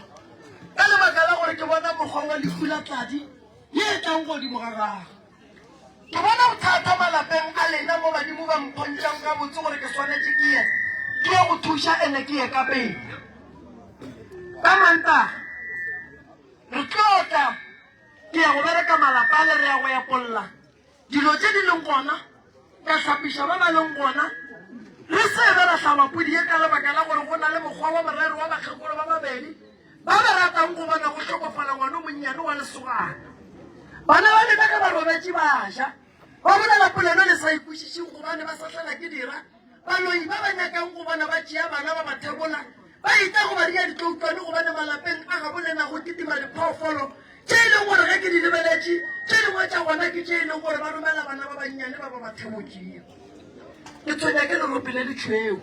ka lebaka la gore ke bona mokgwa wa lefula tladi ye e tlang godimo ga gago ke bona bothata malapeng a lena mo badimo ba mpontšang ka botse gore ke swanetse ke ye go thuša ene ke ye ka pele ka mantaga re tlotla ke ya go bereka malapa le re ya go ya polola dilo tse di leng gona ka tlhapiša ba ba leng gona re sebe ra tlhabapodi ye ka lebaka la gore go na le mokgwa wa morero wa bakgekolo ba babedi ba ba ratang go bona go tlhokofala ngwana monnyane wa lesogana bana ba lena ka ba robetse baša ba bolela polelo le sa ikwešišeng gobane ba sa tlhela ke dira baloi ba ba nyakang go bona ba tšea bana ba ba thebola ba ita go ba dia ditloutwane gobane malapeng a ga bolena go kitima diphoofolo tše e leng gore ge ke di lebeletše tše dingwe tša gona ke tše e leng gore ba romela bana ba bannyane ba ba ba thebotšeo ke tshwenya ke leropi le letšhweo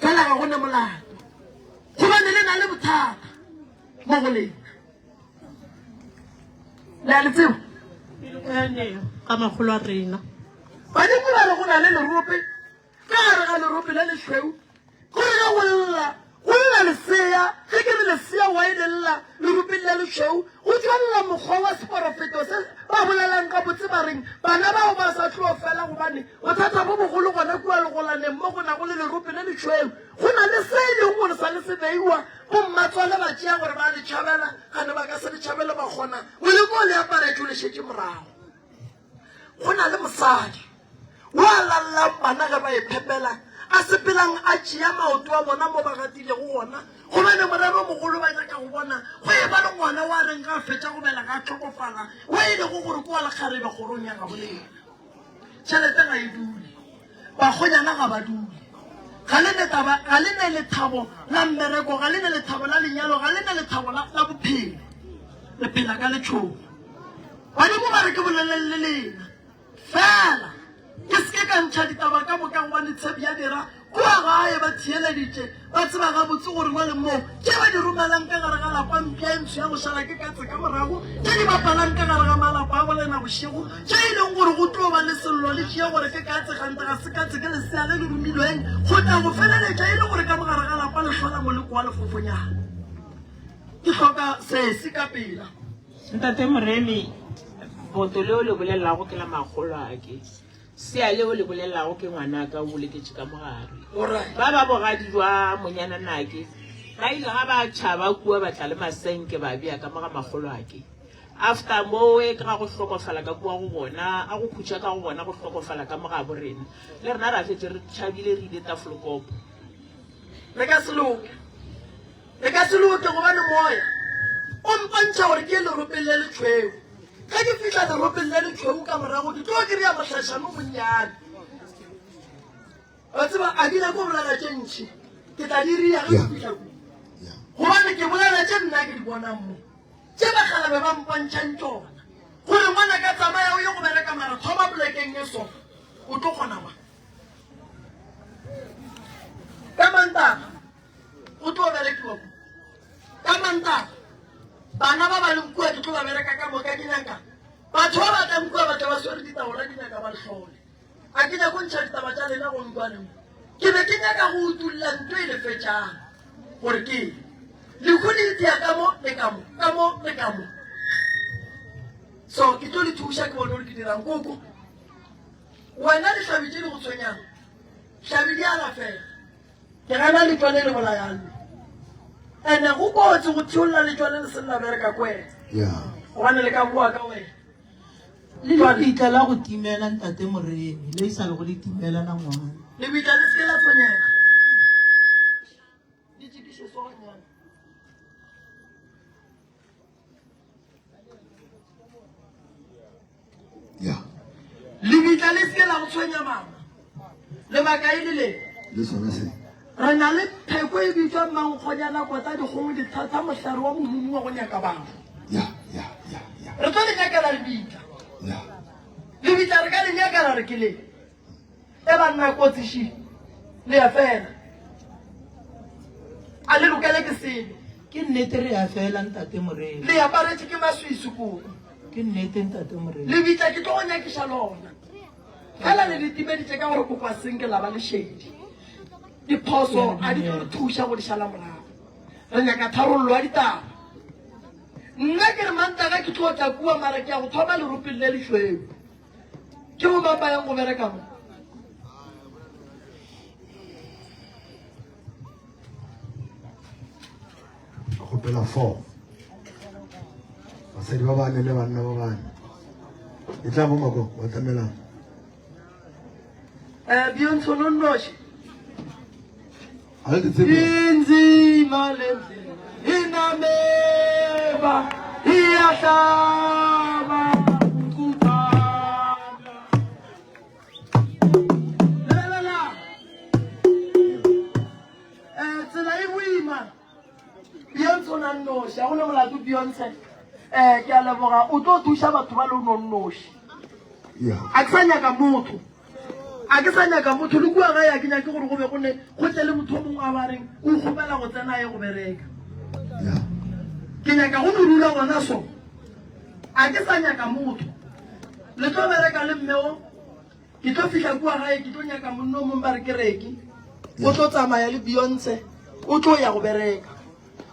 fela ga gone molato gobane le na le bothata mo go lena le a le tsebo ka magolo a rena badimo ba re go na le leropi ka gare ga leropi le letšhweu gore ga go lla lesea ge ke re lesea wa e lelela leroping le letšhweu go tswalela mokgwa wa seporofeto se ba bolelang ka botse ba reng bana bao ba sa tlo fela gobane bothata bo bogolo gona kua legolaneng mo go na go le leropi le letšhweu go na le se e leng gore sa le se beiwa bommatswale ba tšea gore ba le tšhabela gane ba ka se le tšhabele ba kgona moleko le aparetlo le šetse morago go na le mosadi wa lallang bana ge ba e phepela a sepelang a tšea maoto a bona mo ba gatilego gona gobane morero mogolo ba nyaka go bona go e ba le ngwana wa reng ga a fetša go bela ga a tlhokofala wa e lego gore ko wa lekgarebe kgorong ya ga bolena tšhelete ga e dule bagonyana ga ba dule ga le ne lethabo la mmereko ga le ne lethabo la lenyalo ga le ne lethabo la bophelo le phela ka letšhogo badimo ba re ke bolelele lena fela ke seke ka ntšha ditaba ka moka gobane tshepi ya dira kua gae ba thieleditše ba tseba gabotse gore mo le moo ke ba di romelang ka gare ga lapa mpia ntsho ya go šala ke katse ka morago ke di bapalang ka gare ga malapa a bolena bošego tše e leng gore go tlo ba le sello le tšea gore ke katse gante ga se katse ke lesea le le romilweng go tla go feleletša e le gore ka mogare ga lapa le hlola moleko wa lefofonyana ke tlhoka sese ka pela ntate moremi boto leo le bolelago ke la magolo ake sea leo le bolelago ke ngwana ka o boleketse ka mogare ba ba bogadi jwa monyana nake ba ile ga ba tšhaba kua ba tla le masenke ba bea ka moga magolo ake after mo e ka go hlokofala ka kua go bona a go khutša ka go bona go hlokofala ka moga borena le rena ra fetse re tšhabile re ile tafolokopo le ka seloke gobane moya o mpontšha gore ke leropeng le letšhweu ka ke fitlha leropeng le letšhweu ka morago ke tlo kry-a mohlašano monnyane ba tseba a dina ko bolela tše ntšhi ke tla diria ge ke fitlha ko gobane ke bolela tše nna ke di bonang mo tše bagalabe ba mpontšhang tsona gore ngwana ka tsamaya o ye go bereka mara thoma polekeng e so o tlo kgona ba ka mantaga o tlo berekiwa ko ka mantaga bana ba ba leng kua ke tlo ba bereka ka moka ke nyaka batho ba batlang kua batla ba swere ditabola di nyaka ba letlhole a ke nyako ntšha ditaba tša lena go nkwaneng ke be ke nyaka go utulla ntho e le fetšang gore ke lehu le itia ka mo le ka mo so ke tlo le thuša ke bone gore ke dirang koko wena dihlabi tše di go tshwenyang hlabi di ala fela ke gana letšwa le le bolayalo ene go kotse go thiolola letšwa le le selela bereka ko wena gobane le ka bua ka wena le lebitla la go timela ntate moremi le isa le go le timela na ngwana lebitla le seke la tshwenyega ditsekišo soganyana lebitla le seke la go tshwenya mama lebaka e le le re na le pheko e bitswa mankgonyana kota dikgongwe dithata mohlare wa mohumu wa go nyaka bana re tlo le nyakela lebitla re ka le nyakela re ke le e banna kotsiši le ya fela a le lokele ke sebe ke nnete re ya fela ntate moremi le aparetse ke maswisi koo ke nnete ntate moremi lebitla ke tlo go nyakiša lona fela le ditimeditše ka gore kopa senke la ba lešedi diphoso a di tlo re thuša go di šala morago re nyaka tharollo ya ditaba nna ke re Mantaga ke tlo tla kua mara ke ya go thoma leropeng le lešweu ke bo mang ba yang go bereka mo a kgopela 4 basadi ba bane le banna ba bane e tla mo mako wa tamelang Beyonce nonnoši a le tsebo inzima lendlela inameva iyahlaba ukubhala lelela tsela e boima Beyonce o nonnoši a gona molato Beyonce ke a leboga o tlo thuša batho ba le nonnoši ya a ke sa nyaka motho a ke sa nyaka motho le kua gae a ke nyake gore go be gone go tle le motho o mongwe a ba reng o kgopela go tsena ye go bereka ya ke nyaka go morula gona so a ke sa nyaka motho le tlo bereka le mmeo ke tlo fitlha kua gae ke tlo nyaka monno o mongwe ba re ke reki o tlo tsamaya le Beyonce o tlo ya go bereka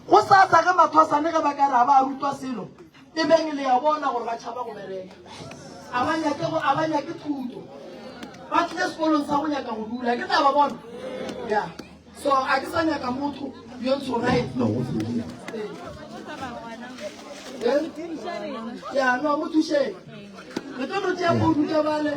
go sa tsa ge batho a sane ge ba ka re a ba rutwa selo e beng le ya bona gore ba tšhaba go bereka a ba nyake thuto ba tlile sekolong sa go nyaka go dula ke tla ba bona ya so a ke sa nyaka motho Beyonce right no go se ya no mo thuše re tlo re tšea koudu ka bale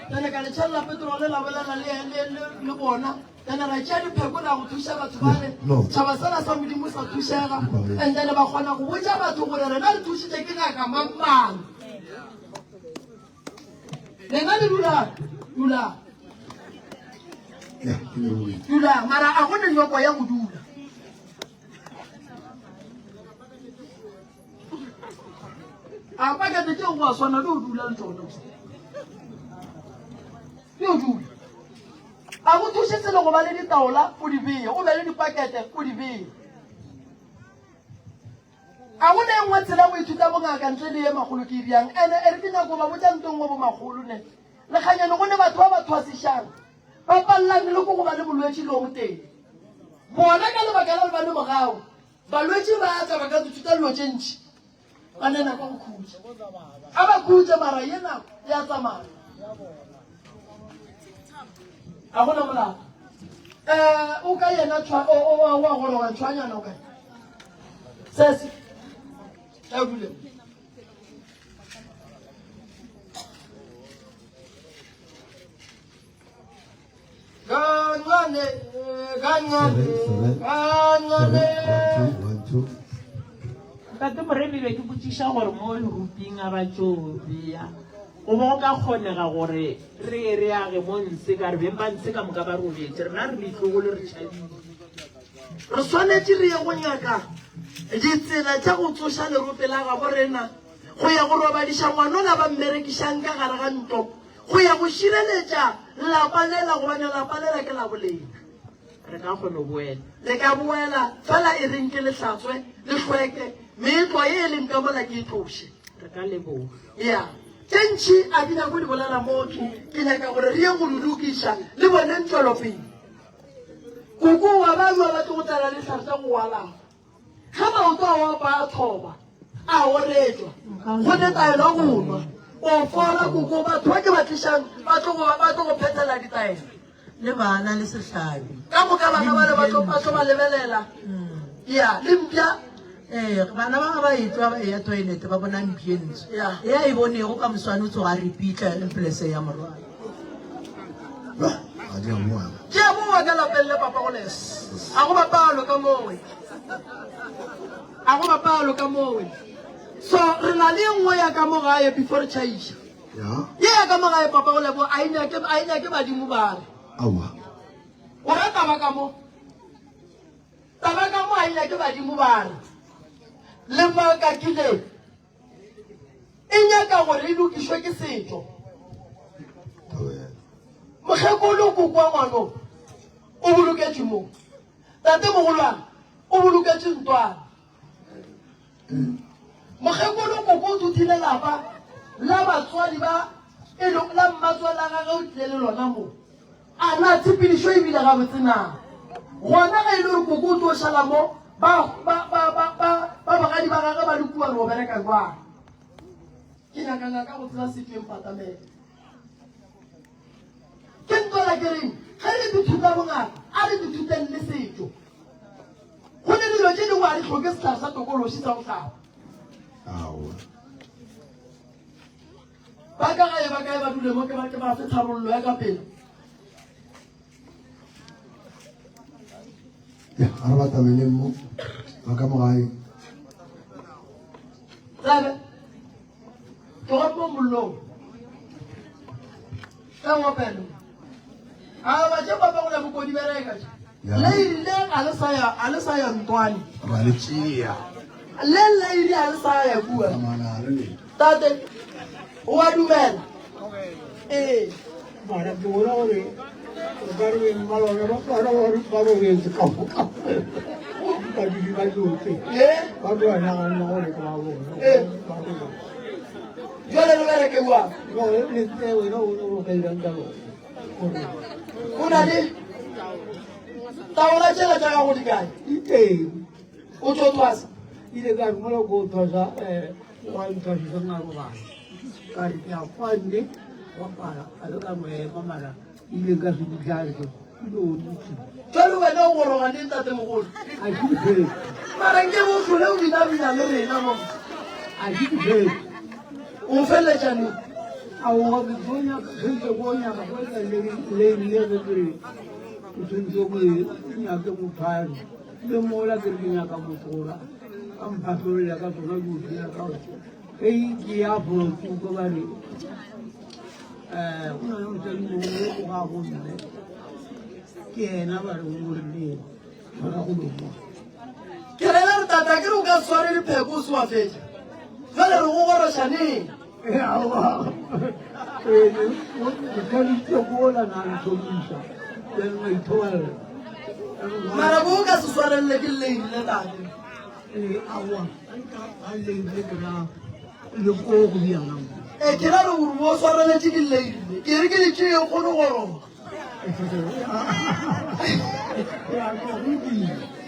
tane ka le tšhalela petrole la bolana le bona tane ra tšea dipheko la go thuša batho bale tšhaba sena sa modimo sa thušega and then ba kgona go botša batho gore rena le thušitše ke ngaka mang lena le dula ya ke le boi dula mara a gone nyoko ya go dula a pakete tšeo go a swana le o dula le tsone le o dula a go thušetse le go ba le ditaola o di beye o be le dipakete o di beye a go ne nngwe tsela go ithuta bongaka ntle le ye magolo ke bjang ene e re ke nyako ba botša ntongwe bo magolo ne le kganyane go ne batho ba ba thwasišang ba pallane le ko go ba le bolwetši le go teng bona ka lebaka la le ba le mogago balwetši ba tla ba ka dithuta dilo tše ntšhi ba nena ka go khutša a ba khutše mara ye nako ya tsamaya a gona molao o ka yena wa gore wa tshwanyana o kae sese a dule tate moremile ke botšiša gore mo leruping a batšobea o bo ka kgonega gore re re age mo ntshe ka re beng ba ntshe ka moka ba robetse rena re leitlogole re tšhabile re swanetse re ye go nyaka ditsela tša go tsoša lerope la gabo rena go ya go robadiša ngwanola ba mmerekišang ka gare ga ntlo go ya go šireletša lapa lela gobane lapa lela ke la bolena re ka kgone boela le ka boela fela e reng ke lehlatswe le hlweke meetlwa ye e leng ka mola ke e tloše re ka leboga ya tše ntšhi a di nyako di bolela motho ke nyaka gore re ye go dudukiša le bone ntšwelopele koko wa bajwa ba tlo go tlala letlhare tša go walago ga maoto a wapa a thoba a oretswa go netaela go nwa o fola koko batho ba ke ba tlišang ba tlo go phethela ditaela le bana le sehlabi ka moka bana bale ba tlo ba lebelela ya le mpša bana ba ga ba etswa ba ya toilete ba bona mpšentso Ya. ya e bonego ka moswane o tsoga repitla empelese ya morwalo a di a moana ke a boa ka lapeng le papa go lesa a go bapalo ka mowe a go bapalo ka mowe so re na le nngwe ya ka mo gae before re tšhaiša ya ye ya ka mo gae papa go lebo a e nyake badimo ba re awa o re taba ka mo a e nyake badimo ba re le maka kile e nyaka gore e lokišwe ke setšo mokgekolo ko kwa ngwano o boloketše mo tate mogolwana o boloketše ntwana mokgekolo koko o thuthile lapa la batswadi ba la mmatswadi a gage o tlile le lona mo a na tshepedišo ebile ga botsenang gona ga e le gore koko o tlo šala mo bagadi ba gage ba lekua le go bereka jwang ke nyakanga ka go tsela setweng patamele ke ntola ke reng ge le dithuta bongata a le dithuteng le setso go ne dilo tse dingwe a di tlhoke setlhare sa tokološi sa go tlhapa ba ka gae ba kae ba dule mo ke ba fe tlhabololo ya ka pele a re batabeleng mo ba ka mogae tsabe ke gote mo mollong ka ngopelo a batse ba ba go le bokodi bereka le ile a le sa ya ntwane ba le tšea le ile a le sa ya bua amana re le tate o a dumela ee Mara ke bona gore o ka re mmalwane ba ba boetse ka ba di ba dutse ee ba ba nagana gore ke ba bona jwale le bereke bua go le tse wena o ka irang ka bona o na le taola tšela tša gago di kae iteng o tso twasa ile ka mola go thosa wa nthosa ngaro ba ka ri ya kwande wa para a ka mo mara ile ka se dijare ke lo dutse jwale wena o gorogane ntate mogolo a ke di mara nke bo tlhole o binabina le rena mo a ke di o feletšaneng awa bonya se bonya ka le ke tshwantse go nyake mophari le mola ke re nyaka motlora a mphatlholela ka tsona dutse ka ei ke ya botse ko ba re go na le motsadi mongwe o ga go nne ke ena ba re o morile ga go lomo ke rena re tata ke re o ka sware dipheko o se wa fetša jwale re go gorošaneng awa ke tshwanetse gola na ntlhomisa then I told mara bo o ka se swarelele ke lleile tate awa a lleile ke na le ko go bjana ee ke ra re gore bo o swareletse ke lleile ke re ke le tšee kgone goroga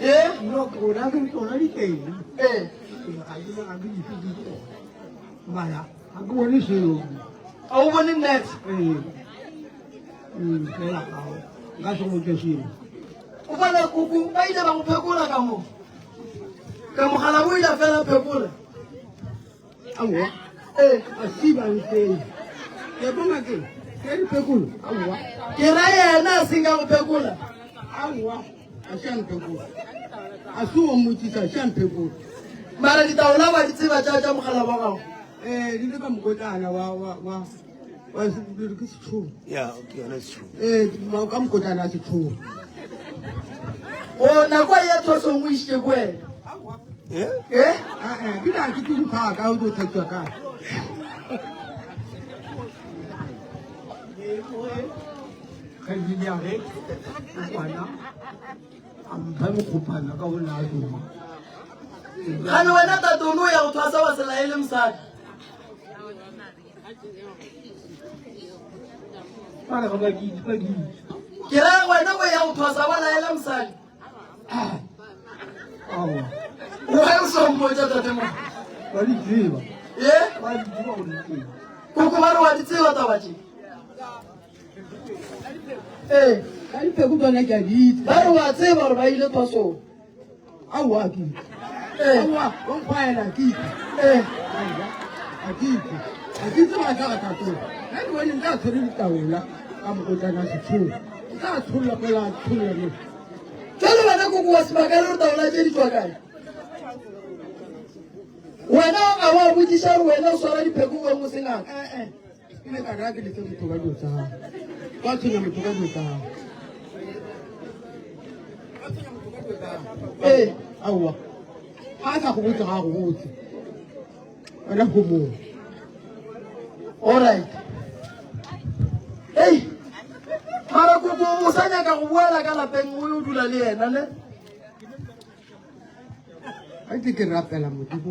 ee ona ke tsona diteng ee mara a ke bone selo a o bone net fela gao nka se moke selo o bona kuku ba ile ba go phekola ka mo ka mogala bo ile fela phekola aowa ee a sibanteng ke bona ke dipekolo aowa ke ra yena a seng ka go phekola aowa a seampekolo a se o motsisa seampekolo mara ditaola wa di tseba tša mogala wa gago di le ka mokotlana wa ke setšhomo ya ke yona setšhomo ka mokotlana a setšhomo o nako ya thosong o išitše ko wena ee ke na ke tediphaka ka o tlo thatsiwa kae kgadidiage kwana a mpha mokgopana ka bona a duma gane wena tatone o ya go thwasa wa selaele mosadi fara ga bakitse ke ra wena o ya go thwasa wa laela mosadi awa oe o sompotsa tatemo ba di tseba ee ba di tseba go di tseba koko ba re wa di tseba tabatše ee ka dipeko tsona ke a ditse ba re wa tseba gore ba ile thwasong aowa ke itse ee aowa onkgwaela ke itse ee a ke itse ba tla ka tatong ga ke bone nka tshwere ditaola ka mokotlana setšhomo nka tsholola fela tsholola mo jale wena koko wa sebaka le re taola tše di tswa kae wena a wa botsiša gore wena o swara dipheko weng o sengaka ke ne ka raya ke letse motho ka dilo tsa gago ba tshwenya motho ka dilo tsa gago ee aowa ga a sa go botse ga go botse wena go moo alright ei mara koko o sa nyaka go boela ka lapeng o yo dula le yena ne ga ke ke rapela modimo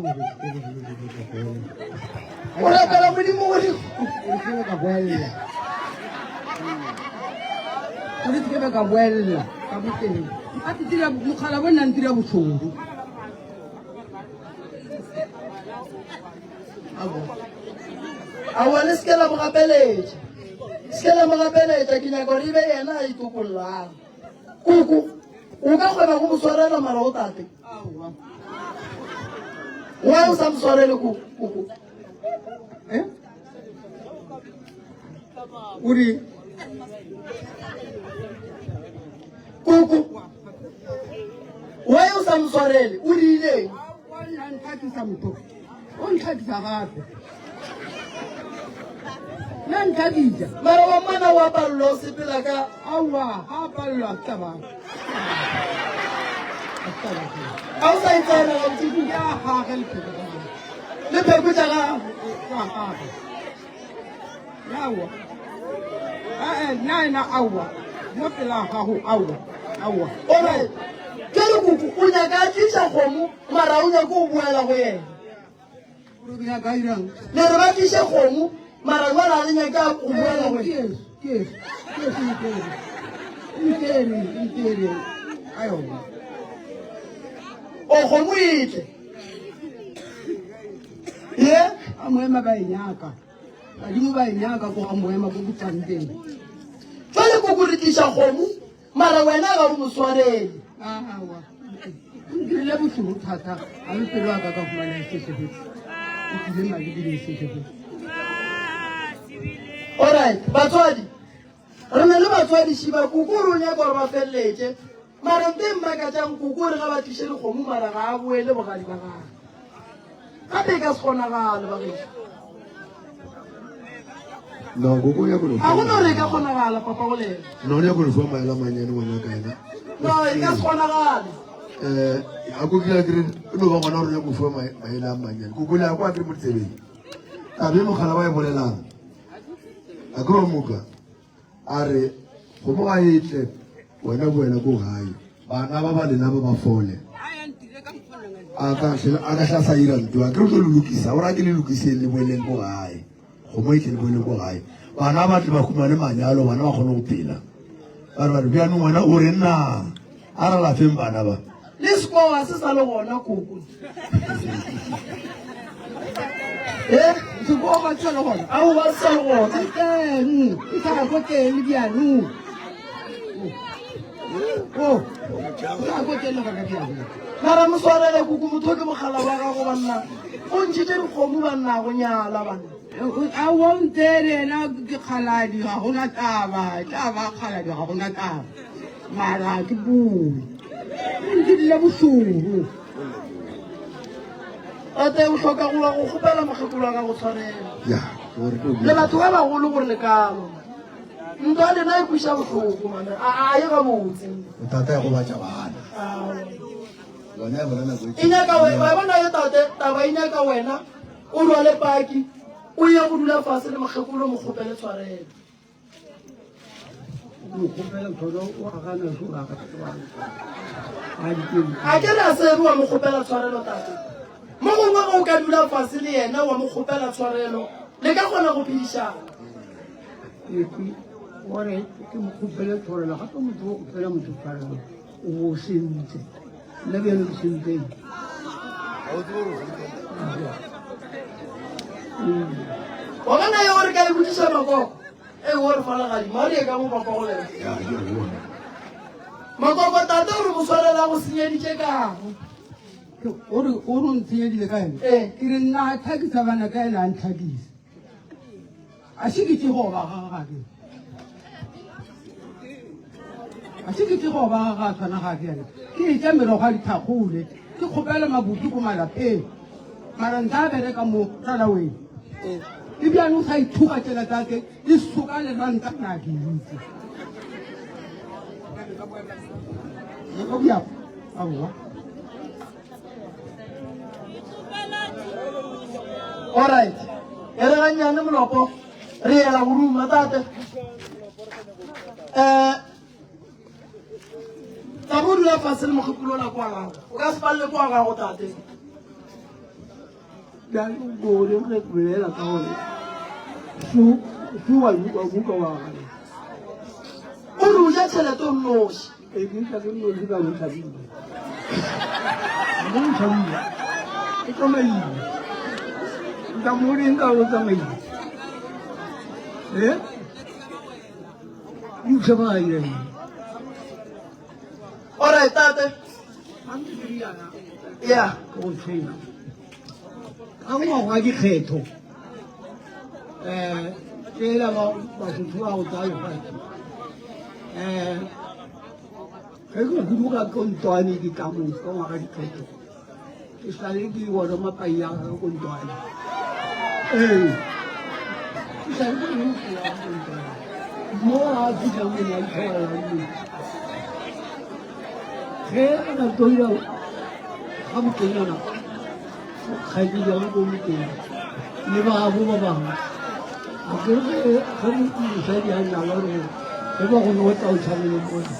o rapela modimo godimo ke ka boelela gore ke be ka boelela ka boteng a ke dira mogala bo nna ntira botlhodi awa le se la mo gapeletša ke nyaka gore e be yena a itokollang kuku o ka kgona go mo swarela mara o tate wa o sa mo swarele kuku uri kuku wa o sa mo swarele o rile wa nna ntlhakisa motho o ntlhakisa gape nna ntlhakisa mara wa mana wa pallo o sepela ka aowa ga palelwa a taba a o sa etsana gantsi ya gage lepheko le pheko tša gago wa gage aowa nna ena aowa mo pela gago aowa ore ke le kuku o nyaka a tliša kgomo mara o nyaka o boela go yena ore ke nyaka irang le re ba tliše kgomo mara jwale a le nyaka go boela go yena Intere, ayowa. o kgomo itle ye A moema ba inyaka. Badimo ba inyaka go ga moema go butsang teng. jwale kuku re tliša kgomo mara wena ga o mo swarele Awa. Nkile botlhoko thata a le pelo aka ka fumana sesebetsi. O tlile madi di le sesebetsi. alright batswadi re ne le batswadi šiba kuku re o nyaka gore ba feleletse mara nte mmakatšang kuku re ga ba tliše lekgomo mara ga a boele bogadi ba gage gape e ka se kgonagale bagešo No, go ya go. ga gona gore e ka kgonagala papa go lena No, ya go fo maela manyane ngwana ka ena. no e ka se kgonagale A go kila kire no ba ngwana re go fo maela manyane. Go ya kwa kire mo tsebeng. A be mo khala ba e bolelang. A go moka. Are go mo ga itle wena boela go gae. Bana ba ba lena ba fole. Aka hla sa ira ntwa ke go lukisa ora ke le lukiseng le boeleng go gae. Go mo itle le boeleng go gae. Bana ba tla ba khumane manyalo bana ba kgone go phela. Ba re bja no ngwana o re nna a ra la feng bana ba. le sekoa se sa le gona kuku Se go ba tsela gona. a o ba se sa le gona E sa go teng le dianu. Oh. Sa go teng le ga dianu. mara mo swarele kuku motho ke mogala wa gago banna o ntšhitše dikgomo banna go nyala banna A won't there na ke khaladi ga gona taba khaladi ga gona taba. Mara ke bu. Ndile bosugu. ate o tlhoka go wa go kgopela mokgekolo wa ka go tshwarela Ya, gore go le batho ba bagolo gore le kalo ntwa lena e kweša botlhoko mana a ye ga botse tata ya go batla bana. Bona ya bona go e nyaka ba bona yo tate taba e nyaka wena o rwale paki o ye go dula fase le mokgekolo mo kgopele tshwarela Go pela thodo wa ga na su ga ka tswana. A di ke. a ke re a seru wa mo kgopela tshwarelo tate mo gongwe go o ka dula fase le yena wa mo kgopela tshwarelo le ka kgona go phedišana Eki ore ke mo kupela thore la gape motho o kupela motho fara o bo sentse le bjalo ke sentse wa bona yo gore ka le bodiša makoko e gore falagadimo a le ka mo papa go lena ya ke re bona. makoko tate gore mo swarela go senyeditše kago o re ntshenyedile ka ene ke re nna tlhakisa bana ka ene a ntlhakisa a se ke tego ba gagage a se ke tego ba gaga tshwana ga ke ene ke etsa merogo a dithakgole ke kgopela mabutu ko malapeng mara ntse a bereka mo tlalaweng e bjane o sa ithuka tsela tsake di soka le ranta na ke itse o bjao aowa alright e re gannyane molopo re ela boruma tate tsa bo dula fase le mokgekolola kwa gago o ka se palele kwa gago tate dan gore re bolela ka gore su wa buka wa gane o re o ja tšhelete o nnoši e ke tla ke no di ka mo tlhabile mo tlhabile e tsamaile ka moreng ka o tsamaile utlhe ba ireng Alright, tate. Yeah. go tshwenya ka ngwaga dikgetho tsela basotho ba go tsaya lefatshe ge ke kudu ka kontwane ke ka moo ka ngwaga dikgetho ke sale ke bona mapai a ka kontwane ke sale ke ea kontwane mo a fitlha mo na itlholelang metsi ge a ka toira ga mokenyana kgaedile go komoteng le baabo ba bangwe a kere ge mosadi a nyala re ge ba go notla o tshwanele mone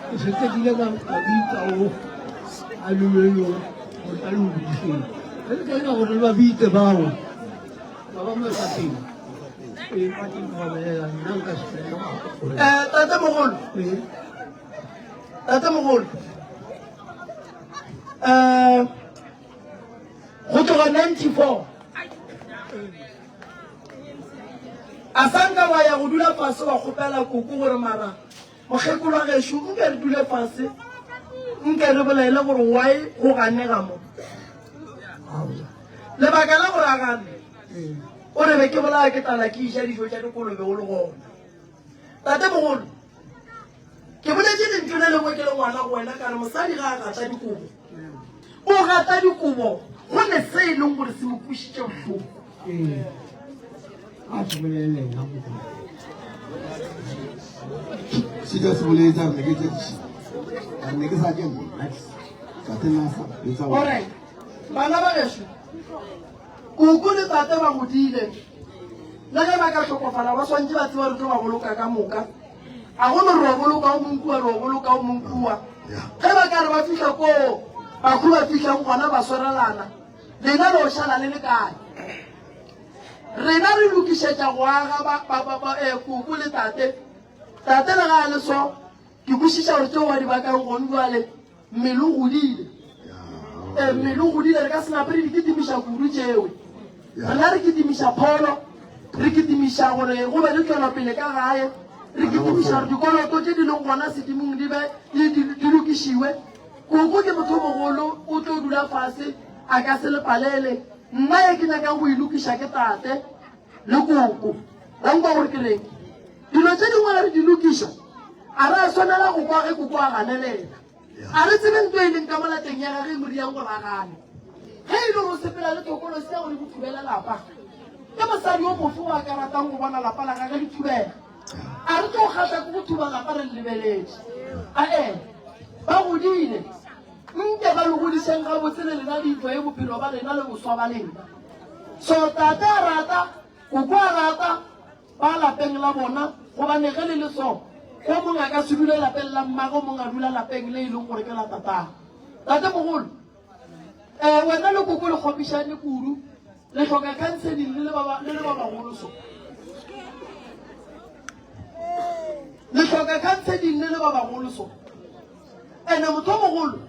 ke setse kile ka bitsao a lelelo go tla le bodiseng ge le kaena gore le ba bitse bao ba ba mesateng pateng ba belela nna nka sepela Tate mogolo. Go tloga 94 a sanka wa ya go dula fase wa kgopela koko gore mara mokgekolo wa gešo nke re dule fase nke re bolaele gore why go ganega mo lebaka la gore a gane o re be ke bolaya ke tala ke iša dijo tša dikolobe go le gona tate mogolo ke boletse lentho le lengwe ke le ngwana go wena ka re mosadi ga a gata dikobo o gata dikobo go ne se e leng gore se mo kwešiše bohloko a se boleleng ga mo se ka se boletsa ne ke tšedi a ne ke sa ke nna ka tena sa betsa wa alright bana ba gešo koko le tate ba godile le ge ba ka tlhokofala ba swantse ba tseba re tlo ba boloka ka moka a go no re boloka o monkua re boloka o monkua ge ba ka re ba fihla ko bakhu ba fihlang gona ba swarelana lena le o šala le le kae rena re lokišetša go aga koko le tate le ga a le so ke kwešiša gore tseo wa di bakang gone jale mmele o godile mmele o godile re ka senape re di ketimiša kudu tšewe rena re ketimiša pholo re ketimiša gore go be le tswelapele ka gae re ketimiša gore dikoloto tše di leng gona sedimong di lokišiwe koko ke motho mogolo o tlo dula fase a ka se le palele nna e ke nyakang go ilokiša ke tate le koko la nkwa gore ke reng dilo tše dingwe re di lokiša a re a swanela go kwa ge koko a ganelela a re tsebe ntho e leng ka molateng ya gage modi yang gore a gane ge e le go sepela le tokolo se ya go le bothubela lapa ke mosadi o mofo o a ka ratang go bona lapa la gage le thubela a re tlo gata ko bothuba lapa re lebeletse ba godile nke ba le godiseng ga botsele lena dintlo e bophelo ba lena le boswa ba lena so tate a rata koko a rata ba lapeng la bona gobane ge le le so go mongwe a ka se dule lapeng la mmago mongwe a dula lapeng le e leng gore ke la tatang tate mogolo wena le koko le kgopišane kudu le tlhoka counseling le le ba bagolo so le tlhoka counseling le le ba bagolo so ene motho mogolo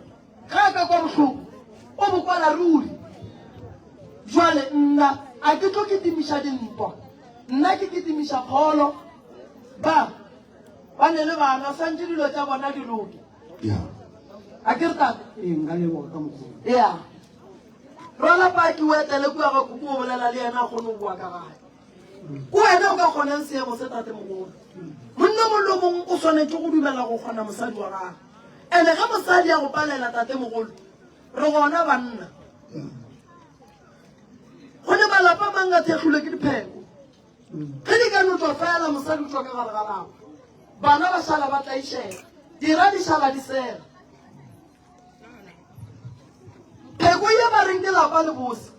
ga a ka kwa bohloko o bo kwala ruri jwale nna a ke tlo ketimiša dintwa nna ke ketimiša pholo ba ne le bana santse dilo tša bona di loke a ke re tate nka leboga ka mokgolo ya rona paki o etele kua ga koko o bolela le yena a kgone go bua ka gae ko wena o ka kgonang seemo se tate mogolo monna mollo mongwe o swanetse go dumela go kgona mosadi wa gage ande ga mosadi a go palela tate mogolo re gona banna go ne malapa mang a thekgilwe ke dipheko ge di ka no tswa fela mosadi o tswa ka gare ga lapa bana ba šala ba tlaišega dira di šala di sega pheko ye ba reng ke lapa le bose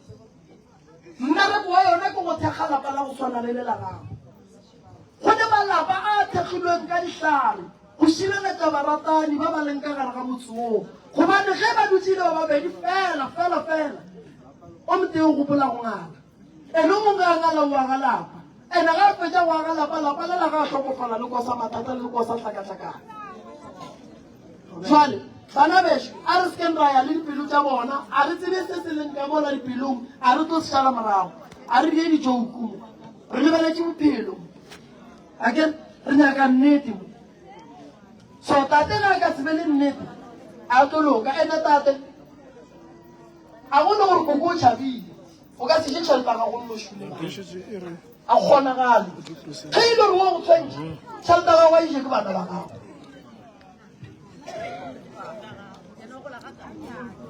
mmereko wa yone ke go thekga lapa la go tshwana le le la gago go ne malapa a thekgilweng ka dihlare go šireletša baratani ba ba leng ka gare ga motse oo gobane ge ba dutsile ba babedi fela o moteng o gopola go ngala ene o mongwe a ngala o aga lapa ene ga a fetša go aga lapa le la ga a tlhokofala le kosa mathata le kosa tlhakatlhakana jwale bana bešo a re sekeng ra ya le dipelo tša bona a re tsebe se se leng ka mola dipelong a re tlo se šala morago a re die ditšouku re lebeletše bophelo again re nyaka nnete so tate ga ka tsebe le nnete a tlo loka ene tate a go le gore koko o tšhabile o ka se je tšheleta ga go lošulela a kgonagale ge e le gore wa go tshwantše tšheleta ga wa ije ke bana ba gago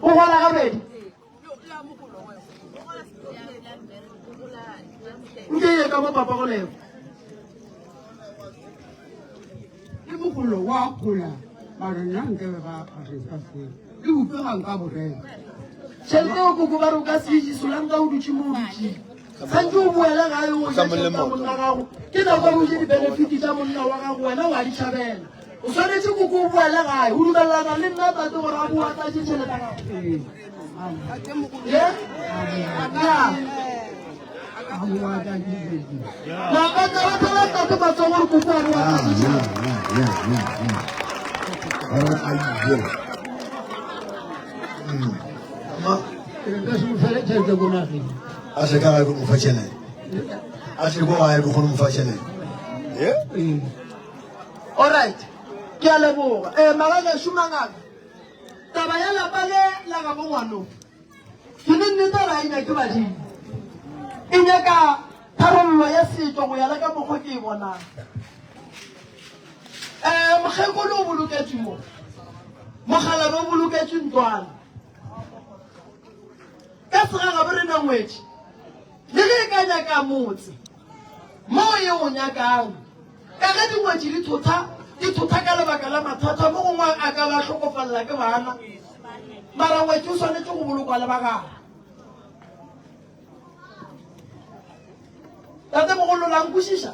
o gola gabedi nke ye ka mo papa go leo ke mogolo wa kgola mare nna nkebe ba phasetsa seo ke utlwegang ka borena tšhelete o koko ba re o ka se ijisolang ka o dutše mo dutšeng santse o boele gae o ja tšheleta monna gago ke nako o je di-benefiti tša monna wa gago wena wa di tšhabela o swanetse koko o boele gae o dumelelana le nna tate gore a boa tlatše tšheleta gago nakatsabathala tate batsa gore koko a boa tlatše nka se mo fele tšhelete ko nageng a se ka ga go mo fa tšhelete a se go gae go mo fa tšhelete alright ke a leboga magaga šomangaka taba ya lapa le la ga bo ngwanong ke ne nnete ra e nyake badimo e nyaka tharollo ya setso go ya le ka mokgwa ke e bonang mokgekolo o boloketswe mo mogalabe o boloketswe ntwana ka segaga bo re na ngwetši le ge e ka nyaka motse mo ye o nyakang ka ge dingwetši di thotha ka lebaka la mathata mo gongwe a ka ba hlokofalela ke bana mara ngwetši o swanetse go bolokwa le bagana tate mogolo la nkwešiša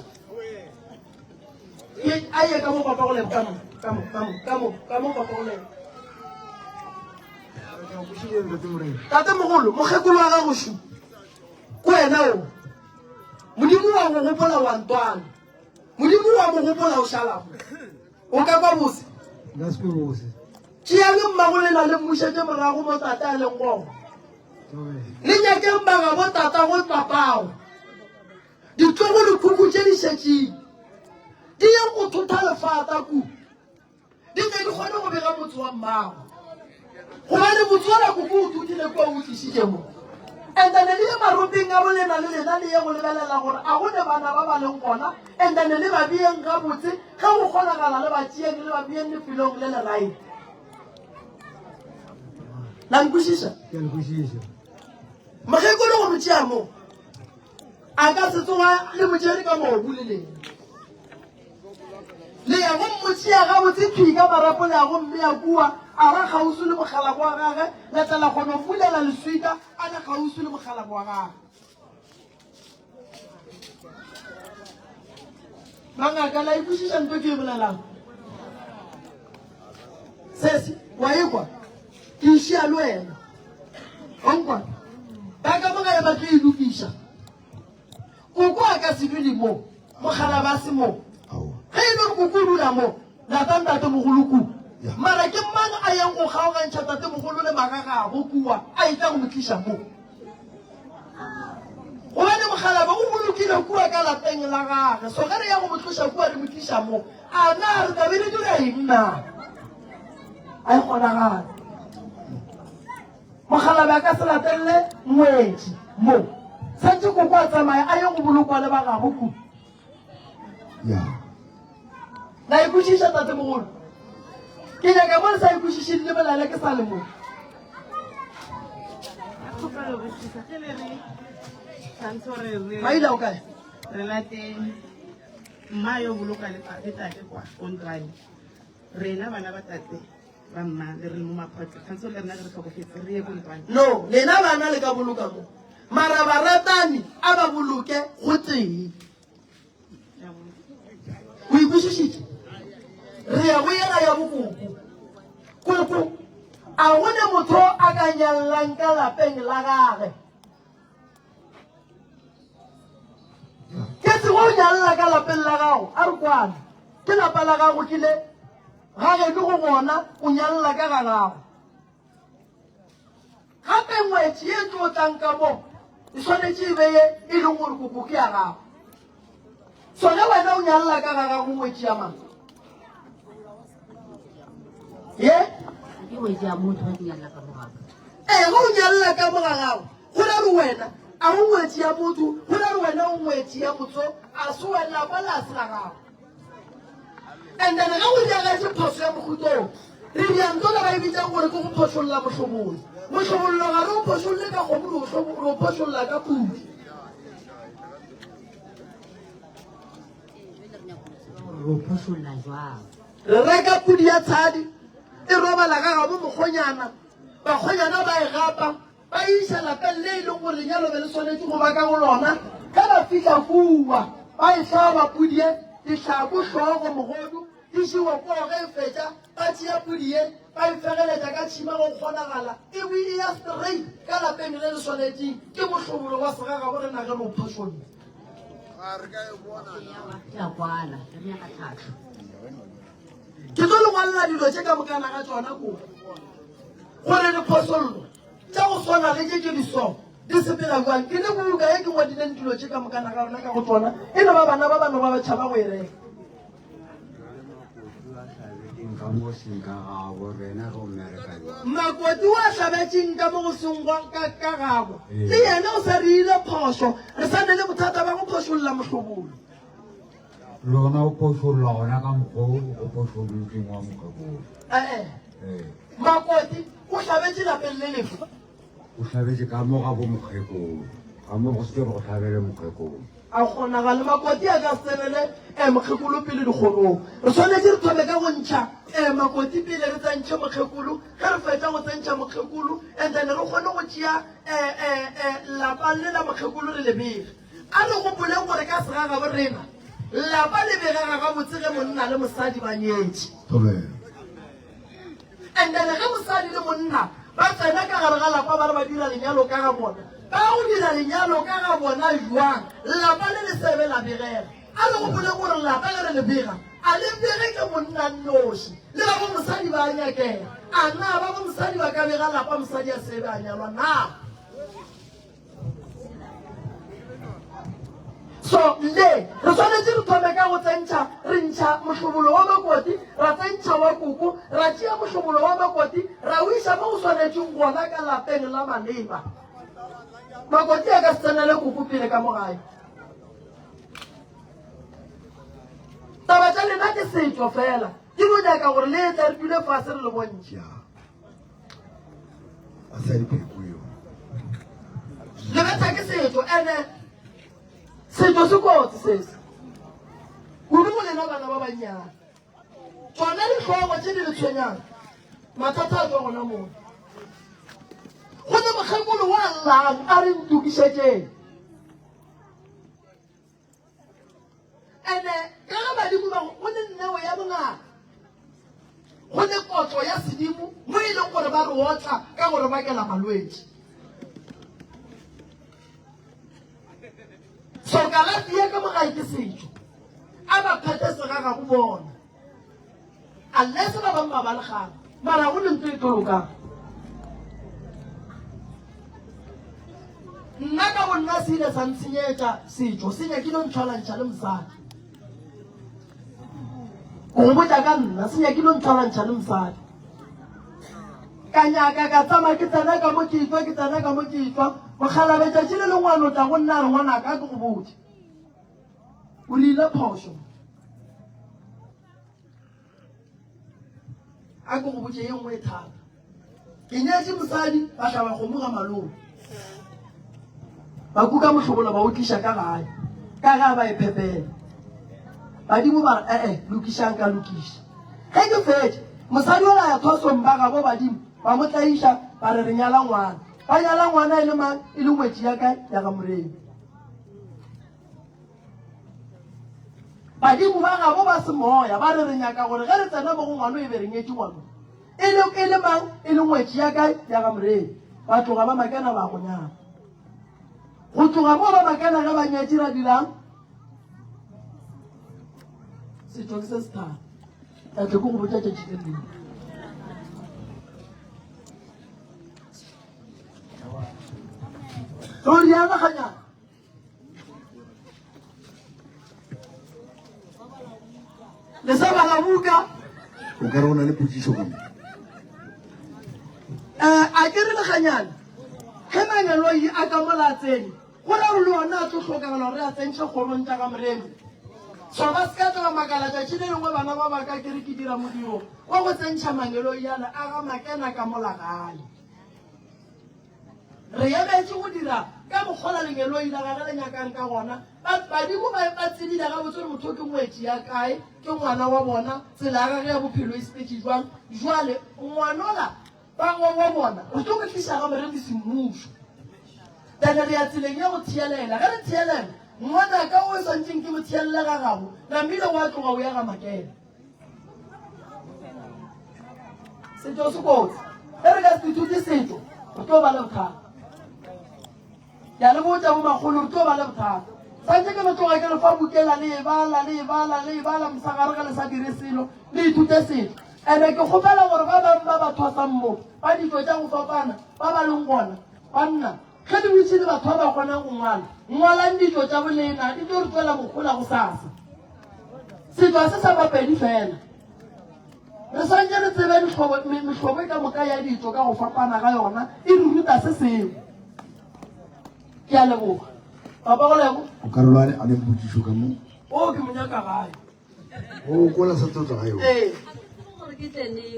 a ye ka mo papa go lebo ka mo papa go lebo tate mogolo mokgekolo wa gago šu ko wena o modimo wa go gopola wa ntwana modimo wa mo gopola o šalago o ka kwa bose nka se bose tšea le mmago le na le mmušetse morago mo tata a leng gogo le nyakeng baga bo tata go papago ditlogo lekhukhu tše di šetšeng di ye go thotha lefata ku di tse di kgone go bega motse wa mmago gobane motse wa nako ko o thutile kua o tlišitše mo endane le ye maropeng a bolena le lena le ye go lebelela gore a gone bana ba ba leng gona endane le babieng gabotse ge go kgonagala le batšeeng le babieng lefelong le lerae la nkwešiša ke a le kwešiša mokgekolo go motšea mo a ka se tsoga le motšere ka moobu le lena le ya go mmotšea gabotse thwi ka marapo le ya go mme ya kua a ba kgausu le mogalago wa gage letlela kgone go fulela leswika a le kgausu le mogalago wa gage mangaka la ikwešiša nto ke e bolelang sese wa ekwa ke išea le wena onkwa ka ka moga ya batlo e lokiša koko a ka se dule mo mogala ba se mo ge e le gore koko o dula mo latang tate mogoloku mara ke mang a yang go kgaogantšha tate mogolo le magagago kua a etla go mo tliša mo gobane mogalaba o bolokile kua ka lapeng la gage so ge re ya go mo tloša kua re mo tliša mo a na re tabe le dira eng na a e kgonagale mogalaba a ka se latelele ngwetši mo santse koko a tsamaya a ye go bolokwa le bagago kua la ikwešiša tate mogolo ke nyaka mo le sa ikwešišeng le bolale ke sa le mo maila o kae re late mma yo boloka le tate kwa ko ntlwane rena bana ba tate ba mma le re le mo maphatlo tshwanetse le rena re tlhokofetse re ye ko ntlwane no lena bana le ka boloka mo mara baratani a ba boloke go tee o ikwešišitše re ya go yela ya bokoko koko a gone motho a ka nyallang ka lapeng la gage ke se go nyalla ka lapeng la gago a re kwana ke lapa la gago kile gage ke go gona o nyalla ka ga gago gape ngwetši e tlo tlang ka mo e tshwanetse e beye e leng gore koko ke ya gago sone wena o nyalela ka ga gago ngwetsi ya mang ye ke wetse ya motho wa dinyana ka morago go o nyalela ka moga gago go na re wena a go ngwetsi ya motho go na re wena o ngwetsi ya motho a se wena kwa lase la gago and then ga go diagetse phoso ya mogutong re diantona ba e bitsang gore ke go phosolola motlhobolo motlhobololo ga re o phosololle ka kgomo re o phosolola ka pudi ro phosolla jwang re reka pudi ya tshadi e robala ka gabo mokgonyana bakgonyana ba e gapa ba isa lapeng le e leng gore lenyalo be le tshwanetse go ba ka go lona ka ba fitlha fua ba e tlhaba pudi e ditlhako tlhogo mogodu di šiwa koo ge e fetša ba tšea pudi e ba e fegeletša ka tšhima go kgonagala e bo e ya straight ka lapeng le le tshwanetseng ke motlhobolo wa segaga bo re na ge le o phosolle ya kwana ke nya ka tlhatlho ke tlo le ngwalela dilo tše ka mokana ga tsona kopo gore diphosollo tša go swana le tše diso di sepela jwang ke le buka e ke ngwadileng dilo tše ka mokana ga rona ka go tsona e le ba bana ba bano ba batšhaba go e reka makoti o a tlhabetseng ka mo go sengwa ka gago le yena o sa re ile phoso re sa ne le bothata ba go phosolola motlhobolo lona o phosolola gona ka mokgwa o phosolotseng wa mokgakolo makoti o tlhabetse lapeng le lefa o tlhabetse ka mo ga bo mokgekolo ka mo go se go tlhabele mokgekolo a kgonaga le makoti a ka tsenele mokgekolo pele dikgorong re tshwanetse re thome ka go ntšha makoti pele re tsantšhe mokgekolo ge re fetsa go tsentšha mokgekolo and then re kgone go tšea lapa le la mokgekolo re lebege a re gopoleng gore ka segaga bo rena lapa le begega gabotse ge monna le mosadi ba nyetše and then ge mosadi le monna ba tsena ka gare ga lapa ba re ba dira lenyalo ka ga bona ba go dira lenyalo ka ga bona jwang lapa le le sebe la begega a re gopole gore lapa ge re le bega a le bege ke monna noši le ba bo mosadi ba nyakega a na ba bo mosadi ba ka bega lapa mosadi a sebe a nyalwa na so le re tshwanetse re thome ka go tsentšha re ntšha motlhobolo wa makoti ra tsentšha wa koko ra tšea motlhobolo wa makoti ra o isa mo go tshwanetseng gona ka lapeng la maleba makoti a ka se tsenele koko pele ka mo gae taba tša lena ke setšo fela ke bo nyaka gore le etla re dule fase re le bontšha le betha ke setšo ene setšo se kotsi sese kudu go lena bana ba bannyana tsona ditlhogo tše di le tshwenyang mathata a tswa gona mone go ne mokgekolo wa llang a re ntokišetšeng ande ka ga badimo ba go ne nneo ya bongaka go ne kotlo ya sedimo mo e leng gore ba re otla ka gore bakela malwetse so kalafi ya ka mogae ke setšo a ba phete segaga go bona unless ba bangwe ba balegang mara go lentse e tolokang nna ka bonna se ile sa ntshenyetša setšo se nyakile ntšhwalantšha le mosadi go botša ka nna se nyakile ntšhwalantšha le mosadi ka nyaka ka tsamaya ke tsena ka mo ke itswa ke tsena ka mo ke itswa mokgalabetšatši le le ngwane o tla go nna re ngwanaka a ke go botse o re ile phoso a ke go botse ye nngwe e thata ke nyetse mosadi ba tlaba kgomo ga malome ba kuka motlhobolo ba o tliša ka gae ka ga ba e phepela badimo ba re lokišang ka lokiša ge ke fetse mosadi o la ya thosong ba gabo badimo ba mo tlaiša ba re re nyala ngwana ba nyala ngwana e le mang e le ngwetši ya kae ya ga moremi badimo ba gabo ba semoya ba re re nyaka gore ge re tsena mo go ngwana e be re nyetse ngwana e le mang e le ngwetši ya kae ya ga moremi ba tloga ba makena ba go nyaka go tloga mo ba makena ge ba nyetse ra dirang setšo ke se se thata ka tle ko go botša tšatšiteleng Sorry, ya ga khanya. Le sa ba la buka. O ka re o na le potsiso ka mo. A ke re le khanyana. Ge manyalo yi a ka mola tsene. Go la o le ona a tlo tlhokagala re a tsentse kgorong tsa ka moremi. So ba ska tla makala tsa tshile lengwe bana ba ba ka ke re ke dira modiro. Wa go tsentša manyalo yana a ga makena ka mola gae. Re ya ba go dira ka moghola lenyelo ila ga le nyakang ka gona ba di go ba tsedi ga botse motho ke ngwetsi ya kae ke ngwana wa bona tsela ga ya bophelo e speech jwang jwale ngwanola ba wa bona o tlo ke tlisa ga mere di semmuso tana re ya tseleng ya go thielela ga re thielela ngwana ka o santseng ke mo thielela ga gago na mmile wa tloga o ya ga makela setso se kotsi re ka se thuti setso o tlo ba le bothata ya le botsa mo magolo to ba le bothata santse ke motloga ke le fa bukela le bala mosagare ka le sa dire selo le ithute setso ene ke kgopela gore ba bang ba batho ba sammo ba ditso tsa go fapana ba ba leng gona banna ge di botse le batho ba ba kgonang go ngwalang ditso tsa bolena di tlo re tswela mogola go sasa setso se sa bapedi fela re santse re tsebe mehlobo e ka moka ya ditso ka go fapana ga yona e re ruta se sengwe ke a leboga papa go lebo O ka re lwane a le potsiso ka mo. o ke monyaka gae O kola sa tsotsa ga yo.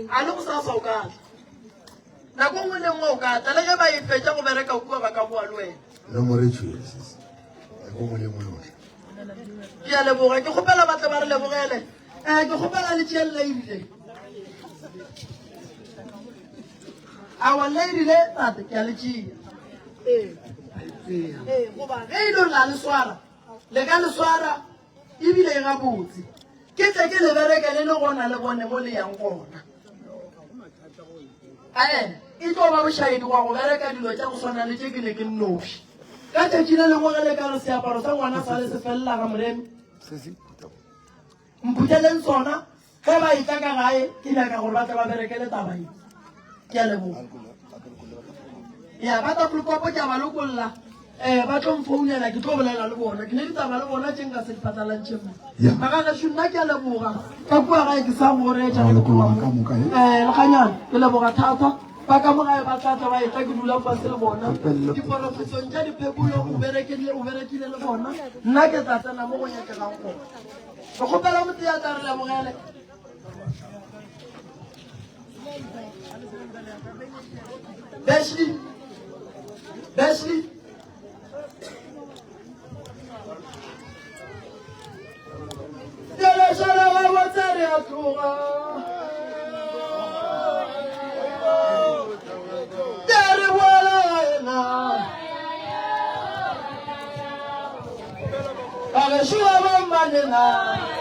a le go sa o ka tla nako nngwe le nngwe o ka tla le ge ba e fetša go bereka kua ba ka boa le wena Le mo re tshwese. Go mo le mo yotlhe. ke a leboga ke kgopela batle ba re lebogele ke kgopela le tšeelela ebile our lady le tate ke a le tšea goba ge e le la le swara le ka le swara ebile e gabotse ke tle ke le berekele le gona le bone mo le yang gona ae e tlo ba bošaedi wa go bereka dilo tša go swana le tše ke ne ke nnoši ka tšatši le lengwe ge le ka re seaparo sa ngwana sa le se felela ga moremi mphuteleng sona ge ba e tla ka gae ke nyaka gore ba tla ba berekele tabae ke a leboga ya ba tapolokopo ke a ba lokolola ba tlo mfounela ke tlo bolela le bona ke ne ditaba le bona tše nka se diphatlalantšhe mo magagašo nna ke a leboga ka kua gae ke sa moretša lekganyana ke leboga thata ba ka mo gae ba tlatla ba etla ke dula fase le bona diporofesong tša diphekolo o berekile le bona nna ke tla tsena mo go nyakegang gona ke kgopela mote ya tla re lebogele Bessie Dele shala wa watsari atluga Dere wala ina Kale shuwa mambane na